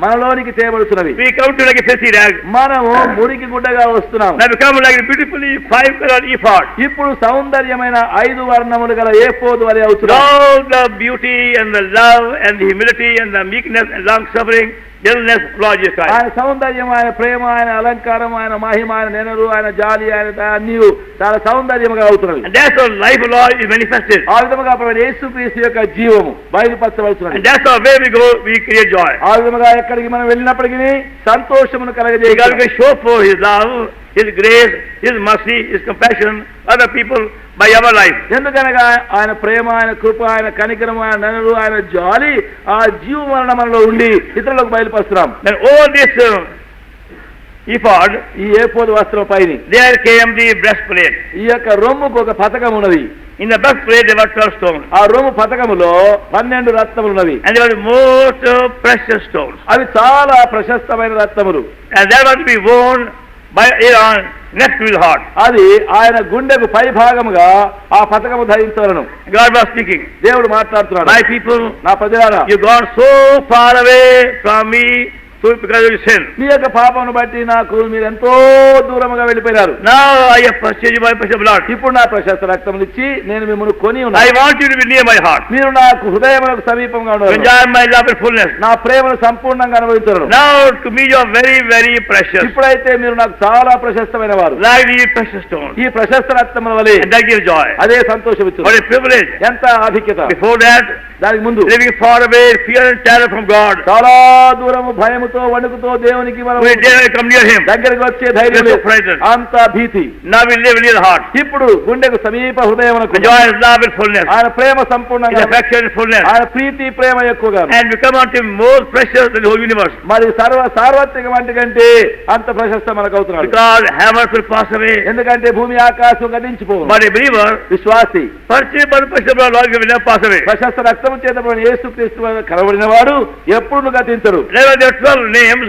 మనలోనికి తేబడుతున్నవి. We come to like a filthy rag. మనము మురికి గుడ్డగా వస్తున్నాం. Now become like a beautifully 5-color ephod. ఇప్పుడు సౌందర్యమైన 5 వర్ణములు గల ఏఫోదు వలె అవుతున్నాం. All the beauty and the love and the humility and the meekness and long suffering, gentleness of Lord Jesus Christ. ఆయన సౌందర్యం, ఆయన ప్రేమ, ఆయన అలంకారం, ఆయన మహిమ, ఆయన నెనరు, ఆయన జాలి, ఆయన అన్నీ చాలా సౌందర్యముగా అవుతున్నవి. And that's how life of Lord is manifested. ఆ విధముగా ప్రభువైన యేసుక్రీస్తు యొక్క జీవము బయలుపరచవలసినది. And that's how where we go, we create joy. ఆ విధముగా ఎక్కడికి మనం వెళ్ళినప్పటికీ సంతోషమును God కలగజేయగలరు. will show for His love, His grace, His mercy, His compassion, other people by our life. ఎందుకనగా ఆయన ప్రేమ, ఆయన కృప, ఆయన కనికరము, ఆయన నెనరు, ఆయన జాలి ఆ జీవం వలన మనలో ఉండి ఇతరులకు బయలుపరుస్తున్నాం. Then all this ephod, ఈ ఏఫోదు వస్త్రం పైన there came the breastplate. ఈ యొక్క రొమ్ముకు ఒక పతకం ఉన్నది. In the breastplate there were 12 stones. ఆ రొమ్ము పతకములో 12 రత్నములు ఉన్నవి. And they were the most precious stones. అవి చాలా ప్రశస్తమైన రత్నములు. And that was to be worn by Aaron next to his heart. అది ఆయన గుండెకు పై భాగముగా ఆ పతకము ధరించవలను. God was speaking. దేవుడు మాట్లాడుతున్నాడు. My people, నా ప్రజలారా, you gone so far away from me because of your sin. మీ యొక్క పాపమును బట్టి నాకు మీరు ఎంతో దూరముగా వెళ్ళిపోయినారు. Now I have purchased you by precious blood. ఇప్పుడు నా ప్రశస్త రక్తములు ఇచ్చి నేను మిమ్మల్ని కొని ఉన్నాను. I want you to be near my heart. మీరు నాకు హృదయములకు సమీపంగా To ఉన్నారు. enjoy my love and fullness. నా ప్రేమను సంపూర్ణంగా అనుభవించరు. Now to me you are very, very precious. ఇప్పుడైతే మీరు నాకు చాలా ప్రశస్తమైన వారు. Like these precious stones. ఈ ప్రశస్త రక్తముల వలె And that gives joy. అదే సంతోషం What ఇస్తుంది. a privilege. ఎంత ఆధిక్యత. Before that, దానికి ముందు living far away, fear and terror from God. చాలా దూరము భయముతో వణుకుతో దేవునికి మనం We dare come near Him. దగ్గరికి వచ్చే ధైర్యం We are so లేదు. frightened. అంత భీతి. Now we live near the heart. ఇప్పుడు గుండెకు సమీప హృదయమునకు Enjoy His love and fullness. ఆయన ప్రేమ His సంపూర్ణంగా, affection and fullness. ఆయన ప్రీతి ప్రేమ ఎక్కువగా, And become unto Him more precious than the whole universe. మరి సార్వత్రిక వంటి కంటే అంత ప్రశస్త మనకు అవుతున్నాడు. Because heaven will pass away. ఎందుకంటే భూమి ఆకాశం గతించిపోవు. But a believer, విశ్వాసి purchased by the precious blood of Lord, will never pass away. ప్రశస్త రక్తము చేత యేసుక్రీస్తు కనబడిన వాడు ఎప్పుడు గతించరు. There were 12 12 names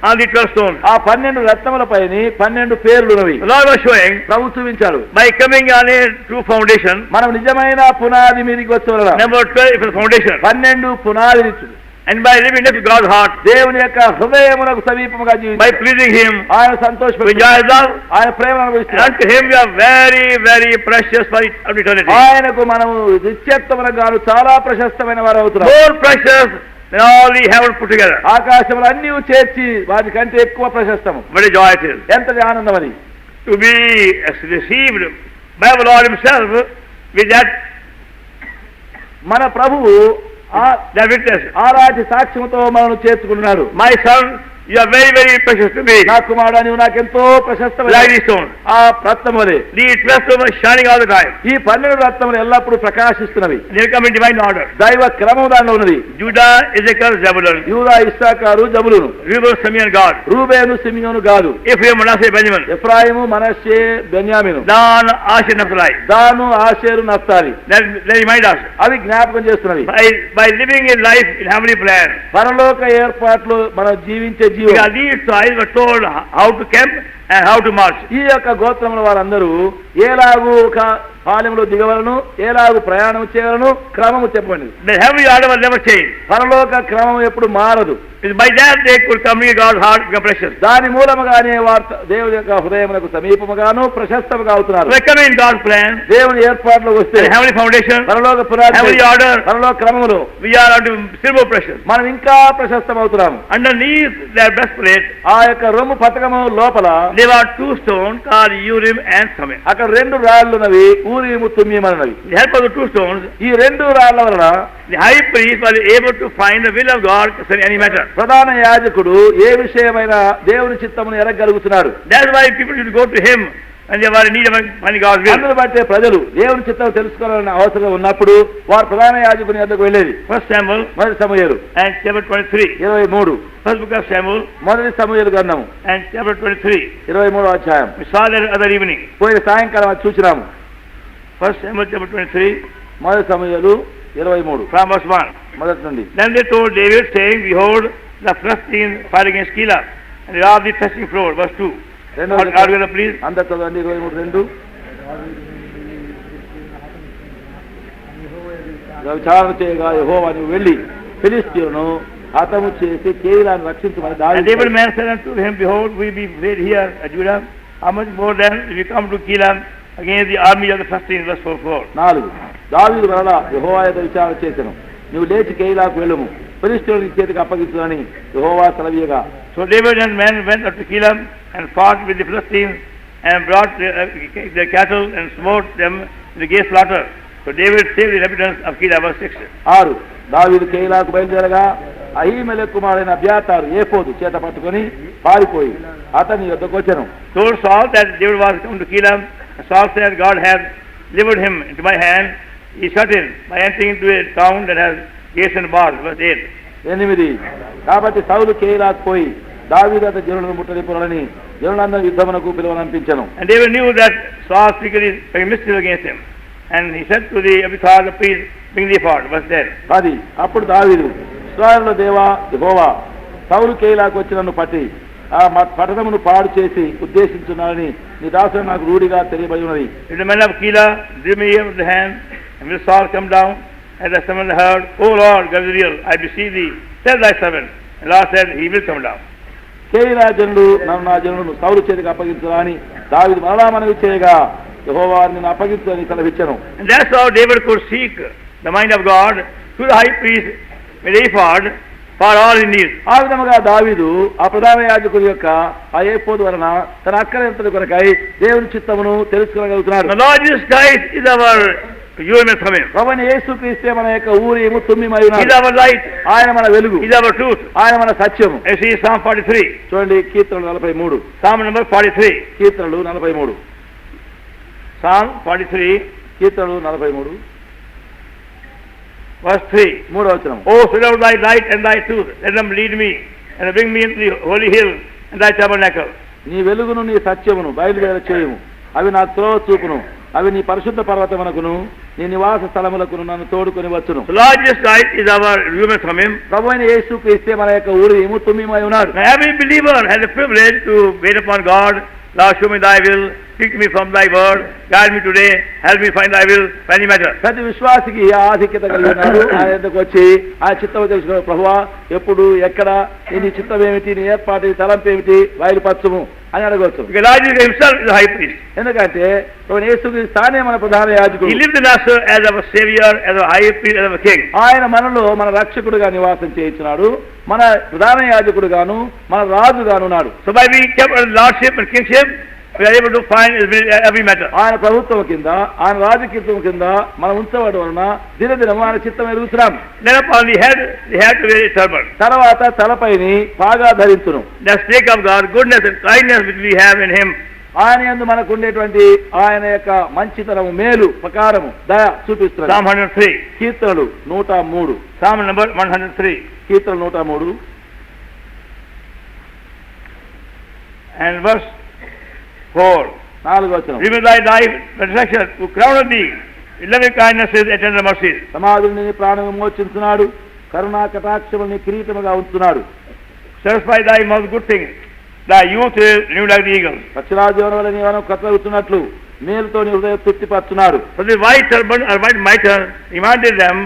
on the 12 stones. ఆ 12 రత్నములపైని 12 పేర్లున్నవి. The Lord was showing, ప్రభు చూపించాడు, by coming on a true foundation, మనం నిజమైన పునాది మీదకి వచ్చే number 12 is the foundation, 12 పునాది, and by living next to God's heart, దేవుని యొక్క హృదయమునకు సమీపముగా by జీవించాలి, pleasing Him, ఆయన to సంతోషపెట్టి enjoy His love, ఆయన ప్రేమను and అనుభవిస్తున్నాడు. unto Him we are very, very precious for eternity. ఆయనకు మనము నిత్యత్వమునకు గాను చాలా ప్రశస్తమైన వారు అవుతున్నాం. More precious than all the heaven put together. ఆకాశములు అన్నీ చేర్చి వాటి కంటే ఎక్కువ ప్రశస్తము. What a joy it is ఎంతటి ఆనందం అది. to be received by the Lord Himself with that ప్రభువు that witness. ఆరాటి సాక్ష్యముతో మనల్ని చేర్చుకున్నాడు. My son, you are very, very precious to me. నా కుమారుడా, నీవు నాకెంతో ప్రశస్తమైన Like this stone. ఆ రత్నములే. The 12 stones are shining all the time. ఈ 12 రత్నములు ఎల్లప్పుడూ ప్రకాశిస్తున్నవి. They come in divine order. దైవ క్రమం దానిలో ఉన్నది. Judah, Issachar, Zebulun, యూదా, ఇస్సాకారు, జబులును, Reuben, Simeon, Gad, Reuben, Simeon, గాదు, Ephraim, Manasseh, Benjamin, ఎఫ్రాయిము, మనష్షే, బెన్యామీను, Dan, Asher, Naphtali. Dan, Asher, Naphtali. They remind us, అవి జ్ఞాపకం చేస్తున్నవి. by living in life in heavenly plan, పరలోక ఏర్పాట్లు మనం జీవించే జీవం. because these tribes were told how to camp and how to march. ఈ యొక్క గోత్రముల వారందరూ ఏలాగు ఒక పాలెంలో దిగవలను, ఏలాగు ప్రయాణం చేయవలను క్రమము చెప్పండి. The heavenly order will never change. పరలోక క్రమం ఎప్పుడు మారదు. By that they could communicate God's heart become precious. దాని మూలముగానే వార్త దేవుని యొక్క హృదయమునకు సమీపముగాను ప్రశస్తముగా అవుతున్నారు. They come in God's plan, దేవుని ఏర్పాట్లు వస్తే the heavenly foundation, పరలోక పునాది, heavenly order, పరలోక క్రమములు we are unto still more precious. మనం ఇంకా ప్రశస్తమవుతున్నాము. Underneath their breastplate, ఆ యొక్క రొమ్ము పతకము లోపల there are 2 stones called Urim and Thummim. అక్కడ 2 రాళ్లున్నవి, ఊరీము, తుమ్మీమన్నవి. With the help of the 2 stones, ఈ 2 రాళ్ల వలన the high priest was able to find the will of God concerning any matter. ప్రధాన యాజకుడు ఏ విషయమైన దేవుని చిత్తమును ఎరగలుగుతున్నాడు. That's why people should go to him when they were in need of finding God's will. అందును బట్టే ప్రజలు దేవుని చిత్తం తెలుసుకోవాలనే అవసరం ఉన్నప్పుడు వారు ప్రధాన యాజకుని వద్దకు వెళ్ళేది. 1 Samuel మొదటి సమూయేలు and chapter 23. 23, First book of Samuel మొదటి సమూయేలు గ్రంథము and chapter 23. 23వ అధ్యాయం. We saw that other evening. పోయిన సాయంకాలం అది చూసినాము. 1 Samuel chapter 23 మొదటి సమూయేలు 23 from verse 1. మొదటి నుండి. Then they told David, saying, Behold, the Philistines fight against Keilah, and they robbed the threshing floor. Verse 2. Are you please? అందరు చదవండి. 23:2. విచారణ చేయగా యెహోవా నీవు వెళ్ళి ఫిలిష్తీయులను హతము చేసి కేయిలాను రక్షించమని And దావీదు David man said unto him, Behold, we be laid here at Judah. How much more then if we come to Keilah against the army of the Philistines? Verse 4. 4. దావీదు మరలా యెహోవా యొద్ద విచారణ చేసెను. నువ్వు లేచి కేయిలాకు వెళ్ళుము, ఫిలిష్తీయుల చేతికి అప్పగించునని యెహోవా సెలవీయగా. So David and men went up to Keilah and fought with the Philistines and brought their cattle and smote them in the gay slaughter. So David saved the inhabitants of Keilah. Verse 6. 6. దావీదు కేయిలాకు బయలుదేరగా అహీమెలెకు కుమారుడైన అబ్యాతారు ఏఫోదు చేత పట్టుకొని పారిపోయి అతని యొద్దకు వచ్చెను. Told Saul that David was come to Keilah, and Saul said, God had delivered him into my hand. He shut in by entering into a town that has gates and bars. Verse 8. 8. కాబట్టి సౌలు కేయిలాకు పోయి దావీదు అతని జనులను ముట్టడిపోవాలని జనులందరూ యుద్ధమునకు పిలువనంపించెను. And David knew that Saul secretly made mischief against him, and he said to the Abiathar the priest, bring the ephod. Verse 10. 10. అప్పుడు దావీదు ఇశ్రాయేలు దేవా యెహోవా సౌలు కేయిలాకు వచ్చి నన్ను పట్టి ఆ పట్టణమును పాడు చేసి ఉద్దేశించున్నారని నీ దాసుడు నాకు రూఢిగా తెలియబడి ఉన్నది. If the men of Keilah drew me with the hand, and will Saul come down, and the servant heard, O Lord, God is real, I beseech thee, tell thy servant. And Lord said, he will come down. Keilah జనులు నన్ను నా జనులను సౌలు చేతికి అప్పగించురా అని దావీదు మరలా మనవి చేయగా యెహోవా నిన్ను అప్పగించు అని సెలవిచ్చెను. And that's how David could seek the mind of God through the high priest with the ephod for all his needs. ఆ విధముగా దావీదు ఆ ప్రధాన యాజకుడి యొక్క ఆ ఏఫోదు వలన తన అక్కరంతటి కొరకై దేవుని చిత్తమును తెలుసుకోగలుగుతున్నాడు. The Lord Jesus Christ is our Urim and Thummim. ప్రభువైన యేసుక్రీస్తే మన యొక్క ఊరీము తుమ్మీమై He ఉన్నాడు. is our light. ఆయన మన వెలుగు, He is our truth. ఆయన మన సత్యము. You see Psalm 43. చూడండి కీర్తనలు 43. Psalm number 43. కీర్తనలు 43. Psalm 43. కీర్తనలు 43 Verse 3. 3వ వచనం. O fill out thy light and thy truth, let them lead me, and bring me into the holy hill and thy tabernacle. నీ వెలుగును నీ సత్యమును బయలుదేర చేయుము, అవి నా త్రోవ చూపును, అవి నీ పరిశుద్ధ పర్వతమునకును నీ నివాస స్థలములకును నన్ను తోడుకొని వచ్చును. The Lord Jesus Christ is our remain from him. ప్రభువైన యేసుక్రీస్తే మన యొక్క ఊరి తుమ్మిమై ఉన్నాడు. Now every believer has a privilege to wait upon God. Lord, show me thy will, speak to me from thy word, guide me today, help me find thy will for any matter. ప్రతి విశ్వాసికి ఆధిక్యత కలిగి ఉన్నాడు. ఆయన దగ్గరకు వచ్చి ఆ చిత్తము తెలుసుకున్నాడు. ప్రభువా, ఎప్పుడు ఎక్కడ నీ చిత్తం ఏమిటి, నీ ఏర్పాటు తలంపు ఏమిటి, బయలుపరచుము అని అడగవచ్చు. Because Lord Jesus himself is the high priest. ఎందుకంటే యేసుక్రీస్తు తానే మన ప్రధాన యాజకుడు. He lives in us as our savior, as our high priest, as our king. ఆయన మనలో మన రక్షకుడుగా నివాసం చేయించున్నాడు, మన ప్రధాన యాజకుడుగాను మన రాజుగానున్నాడు. So by being kept under lordship and kingship, we are able to find every matter. ఆయన ప్రభుత్వం కింద, ఆయన రాజకీయం కింద మనం ఉంచబడడం వలన దినదినము ఆయన చిత్తం ఎరుగుతున్నాం. Then upon the head, they have to wear a turban. తర్వాత తలపైని పాగా ధరించును. The stake of God, goodness and kindness which we have in him. ఆయన యందు మనకు ఉండేటువంటి ఆయన యొక్క మంచితనము, మేలు, ప్రకారము, దయ చూపిస్తున్నాడు. Psalm 103. కీర్తనలు 103. Psalm number 103. కీర్తనలు 103 and verse 4. 4వ వచనం. Remember thy protection, who crowned thee with loving kindnesses and tender mercies. సమాధుని నీ ప్రాణం విమోచించున్నాడు, కరుణా కటాక్షముని కిరీటముగా ఉంచున్నాడు. Satisfy thy mouth good things, thy youth is renewed like the eagle. పక్షిరాజు వల్ల నీవను కొత్తవుతున్నట్లు మేలుతో నీ హృదయం తృప్తిపరచున్నాడు. So the white turban or white mitre reminded them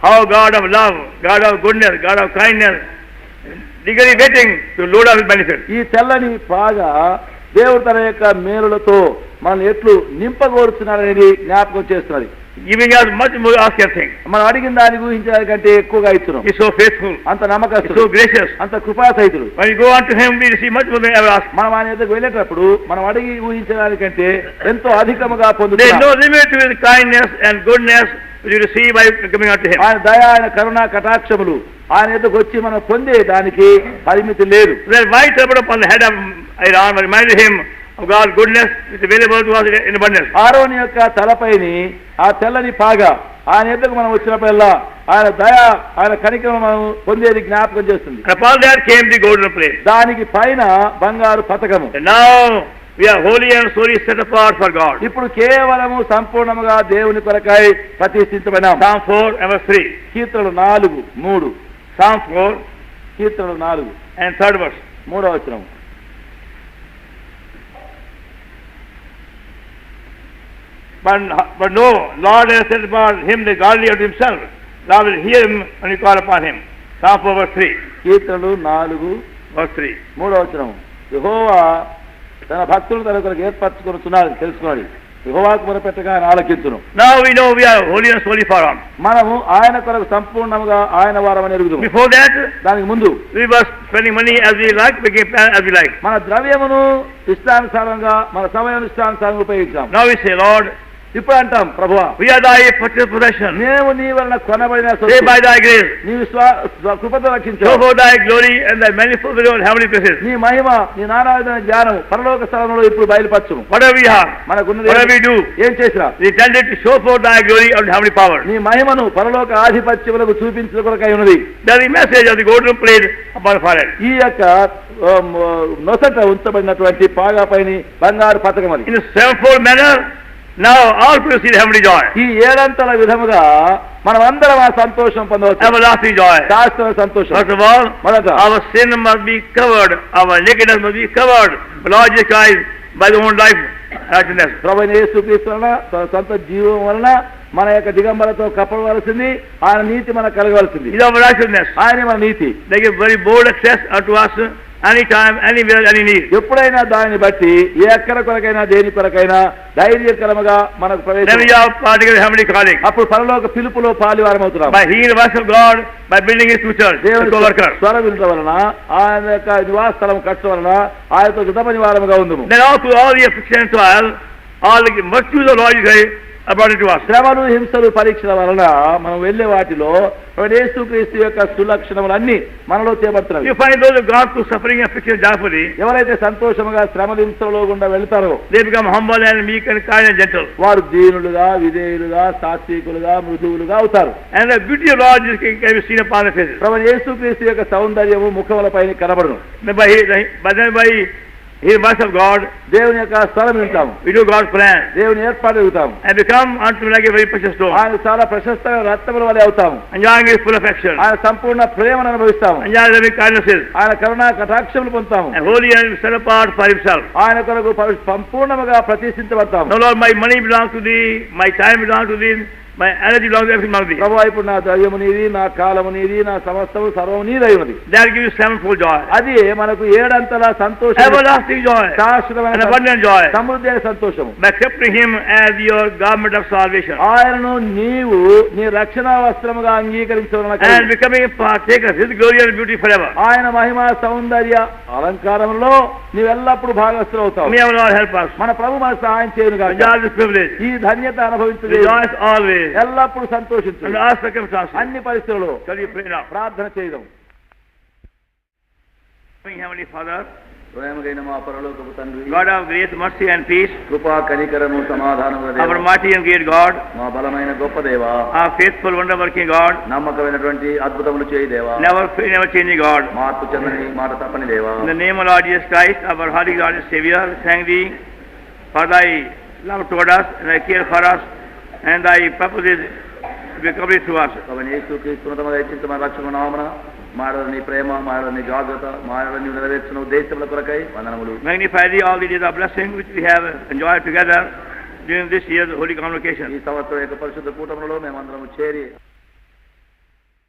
how God of love, God of goodness, God of kindness, eagerly waiting to load up his benefits. ఈ తెల్లని పాగా దేవుడు తన యొక్క మేలులతో మనల్ని ఎట్లు నింపగోరుతున్నాడనేది జ్ఞాపకం చేస్తున్నది. Giving us much more ask your thing. మనం అడిగిన దాన్ని ఊహించడానికి కంటే ఎక్కువగా ఇస్తున్నాం. He is so faithful, అంత నమ్మకస్తుడు, so gracious. అంత కృపాసహితుడు. When you go unto him, we receive much more than ever ask. మనం ఆయన ఎదుగు వెళ్ళేటప్పుడు మనం అడిగి ఊహించడానికంటే ఎంతో అధికముగా There is పొందుతున్నాం. no limit to his kindness and goodness which you receive by coming unto him. ఆయన దయ, ఆయన కరుణ కటాక్షములు ఆయన ఎదుగు వచ్చి మనం పొందే దానికి పరిమితి లేదు. That white turban upon the head of Aaron reminded him of God's goodness which is available to us in abundance. ఆరోని యొక్క తలపైని ఆ తెల్లని పాగా ఆయన ఎద్దకు మనం వచ్చినప్పుడల్లా ఆయన దయ, ఆయన కనికరం మనం పొందేది జ్ఞాపకం చేస్తుంది. And upon that came the golden plate. దానికి పైన బంగారు పతకము. And now we are holy and solely set apart for God. ఇప్పుడు కేవలము సంపూర్ణముగా దేవుని కొరకై ప్రతిష్ఠించబడినాం. Psalm 4 and verse 3. కీర్తనలు 4:3. Psalm 4 కీర్తనలు 4 and 3rd verse. 3వ వచనం. But no, Lord has set apart him the godly unto himself. Thou wilt hear him when you call upon him. Psalm 4 verse 3. కీర్తనలు 4 Verse 3. 3వ వచనం. యెహోవా తన భక్తులు తన కొరకు ఏర్పరచుకొనుచున్నాడు తెలుసుకున్నాడు. యెహోవాకు మొరపెట్టగా ఆయన ఆలకించును. Now we know we are holy and solely for him. మనము ఆయన కొరకు సంపూర్ణముగా ఆయన వారమని ఎరుగుదుము. Before that, దానికి ముందు we were spending money as we like, making plans as we like. మన ద్రవ్యమును ఇష్టానుసారంగా మన సమయం ఇష్టానుసారంగా ఉపయోగించాం. Now we say, Lord, ఇప్పుడు అంటాం, ప్రభువా we are thy purchased possession. మేము నీ వలన కొనబడిన Say సొత్తు. by thy grace, నీవు కృపతో show రక్షించావు. forth thy glory and thy manifold glory in heavenly places. నీ మహిమ, నీ నానావిధమైన జ్ఞానం పరలోక స్థలంలో ఇప్పుడు బయలుపరచుము. Whatever we have, మనకున్నది whatever we do, ఏం చేసినా we intended to show forth thy glory and heavenly power. నీ మహిమను పరలోక ఆధిపత్యములకు చూపించడం కొరకై ఉన్నది. That's the message of the golden plate upon the forehead. ఈ యొక్క నొసట ఉంచబడినటువంటి పాగాపైని బంగారు పతకం అది. In a sevenfold manner, now all people see the heavenly joy, ఈ ఏడంతల విధముగా మనం అందరం ఆ సంతోషం పొందవచ్చు. everlasting joy. శాశ్వత సంతోషం. First of all, మొదట our sin must be covered, our nakedness must be covered by Lord Jesus Christ by the own life righteousness. ప్రభువైన యేసుక్రీస్తు వలన తన సొంత జీవం వలన మన యొక్క దిగంబరతో కప్పవలసింది, ఆయన నీతి మనకు కలగవలసింది. Is our righteousness. ఆయన మన నీతి. They give very bold access unto us anytime, anywhere, any need. ఎప్పుడైనా దానిని బట్టి ఏ ఎక్కడ కొరకైనా దేని కొరకైనా ధైర్యకరముగా మనకు Then we ప్రవేశం. are particular heavenly calling. అప్పుడు పరలోక పిలుపులో పాలివారమవుతున్నాం. By hearing the voice of God, by building his true church, his దేవుని co-worker. స్వరం వినటం వలన, ఆయన యొక్క నివాస స్థలం కట్టడం వలన ఆయనతో జతపనివారముగా ఉందము. Then also all the affliction and trial, all the virtues of Lord Jesus about it to us. శ్రమలు, హింసలు, పరీక్షల వలన మనం వెళ్ళే వాటిలో యేసుక్రీస్తు యొక్క సులక్షణములన్నీ మనలో చేపడుతున్నాయి. You find those who gone through suffering and affliction joyfully, ఎవరైతే సంతోషముగా శ్రమల హింసలో గుండా వెళ్తారో they become humble and meek and kind and gentle. వారు దీనులుగా, విధేయులుగా, సాత్వికులుగా, మృదువులుగా అవుతారు. And the beauty of Lord Jesus can be seen upon their faces. ప్రభువైన యేసుక్రీస్తు యొక్క సౌందర్యము ముఖములపైన కనబడును. Then by hear the voice of God, దేవుని యొక్క స్వరం వింటాము, we do God's plan, దేవుని ఏర్పాటు అవుతాము, and become unto me like a very precious stone, ఆయన చాలా ప్రశస్తమైన రత్నముల వలె అవుతాము, enjoying His full affection, ఆయన సంపూర్ణ ప్రేమను అనుభవిస్తాము, enjoying loving kindnesses, ఆయన కరుణా కటాక్షములు పొందుతాము, and holy and set apart for Himself. ఆయన కొరకు సంపూర్ణముగా ప్రతిష్ఠించబడతాము. No Lord, my money belongs to Thee, my time belongs to Thee, my energy belongs to everything belongs to Thee. ప్రభువా, ఇప్పుడు నా ద్రవ్యము నీది, నా కాలము నీది, నా సమస్తము సర్వము నీదై ఉన్నది. That gives you sevenfold joy, అది మనకు ఏడంతల సంతోషం, everlasting joy, శాశ్వతమైన and abundant joy, సమృద్ధి అయిన సంతోషము. by accepting Him as your garment of salvation, ఆయనను నీవు నీ రక్షణ వస్త్రముగా అంగీకరించవలన and becoming a partaker of His glory and beauty forever. ఆయన మహిమ సౌందర్య అలంకారంలో నీవెల్లప్పుడు భాగస్థులు అవుతావు. May our Lord help us. మన ప్రభు మనకు సహాయం చేయను గాక. Enjoy this privilege. ఈ ధన్యత అనుభవించు, Rejoice always. ఎల్లప్పుడు సంతోషించు. Under all circumstances. అన్ని పరిస్థితుల్లో Shall we pray now? ప్రార్థన చేయడం. Heavenly Father, ప్రేమగైన మా పరలోకపు తండ్రి, God of grace, mercy and peace, కృపా కనికరము సమాధానము our mighty and great God, మా బలమైన గొప్ప దేవా, our faithful, wonder-working God, నమ్మకమైనటువంటి అద్భుతములు చేయి దేవా, never changing God. మార్పు చెందని మాట తప్పని దేవా, In the name of Lord Jesus Christ, our holy Lord and Savior, we thank Thee for Thy love toward us and Thy care for us and Thy purposes to be accomplished through us. కాబట్టి యేసుక్రీస్తును తమ దయచేసిన రక్షణ నామమున మాడల నీ ప్రేమ, మాడల నీ జాగ్రత్త, మాడల నీ నెరవేర్చిన ఉద్దేశముల కొరకై వందనములు. Magnify Thee all the days of blessing which we have enjoyed together during this year's holy convocation. ఈ సంవత్సరం యొక్క పరిశుద్ధ కూటములలో మేమందరము చేరి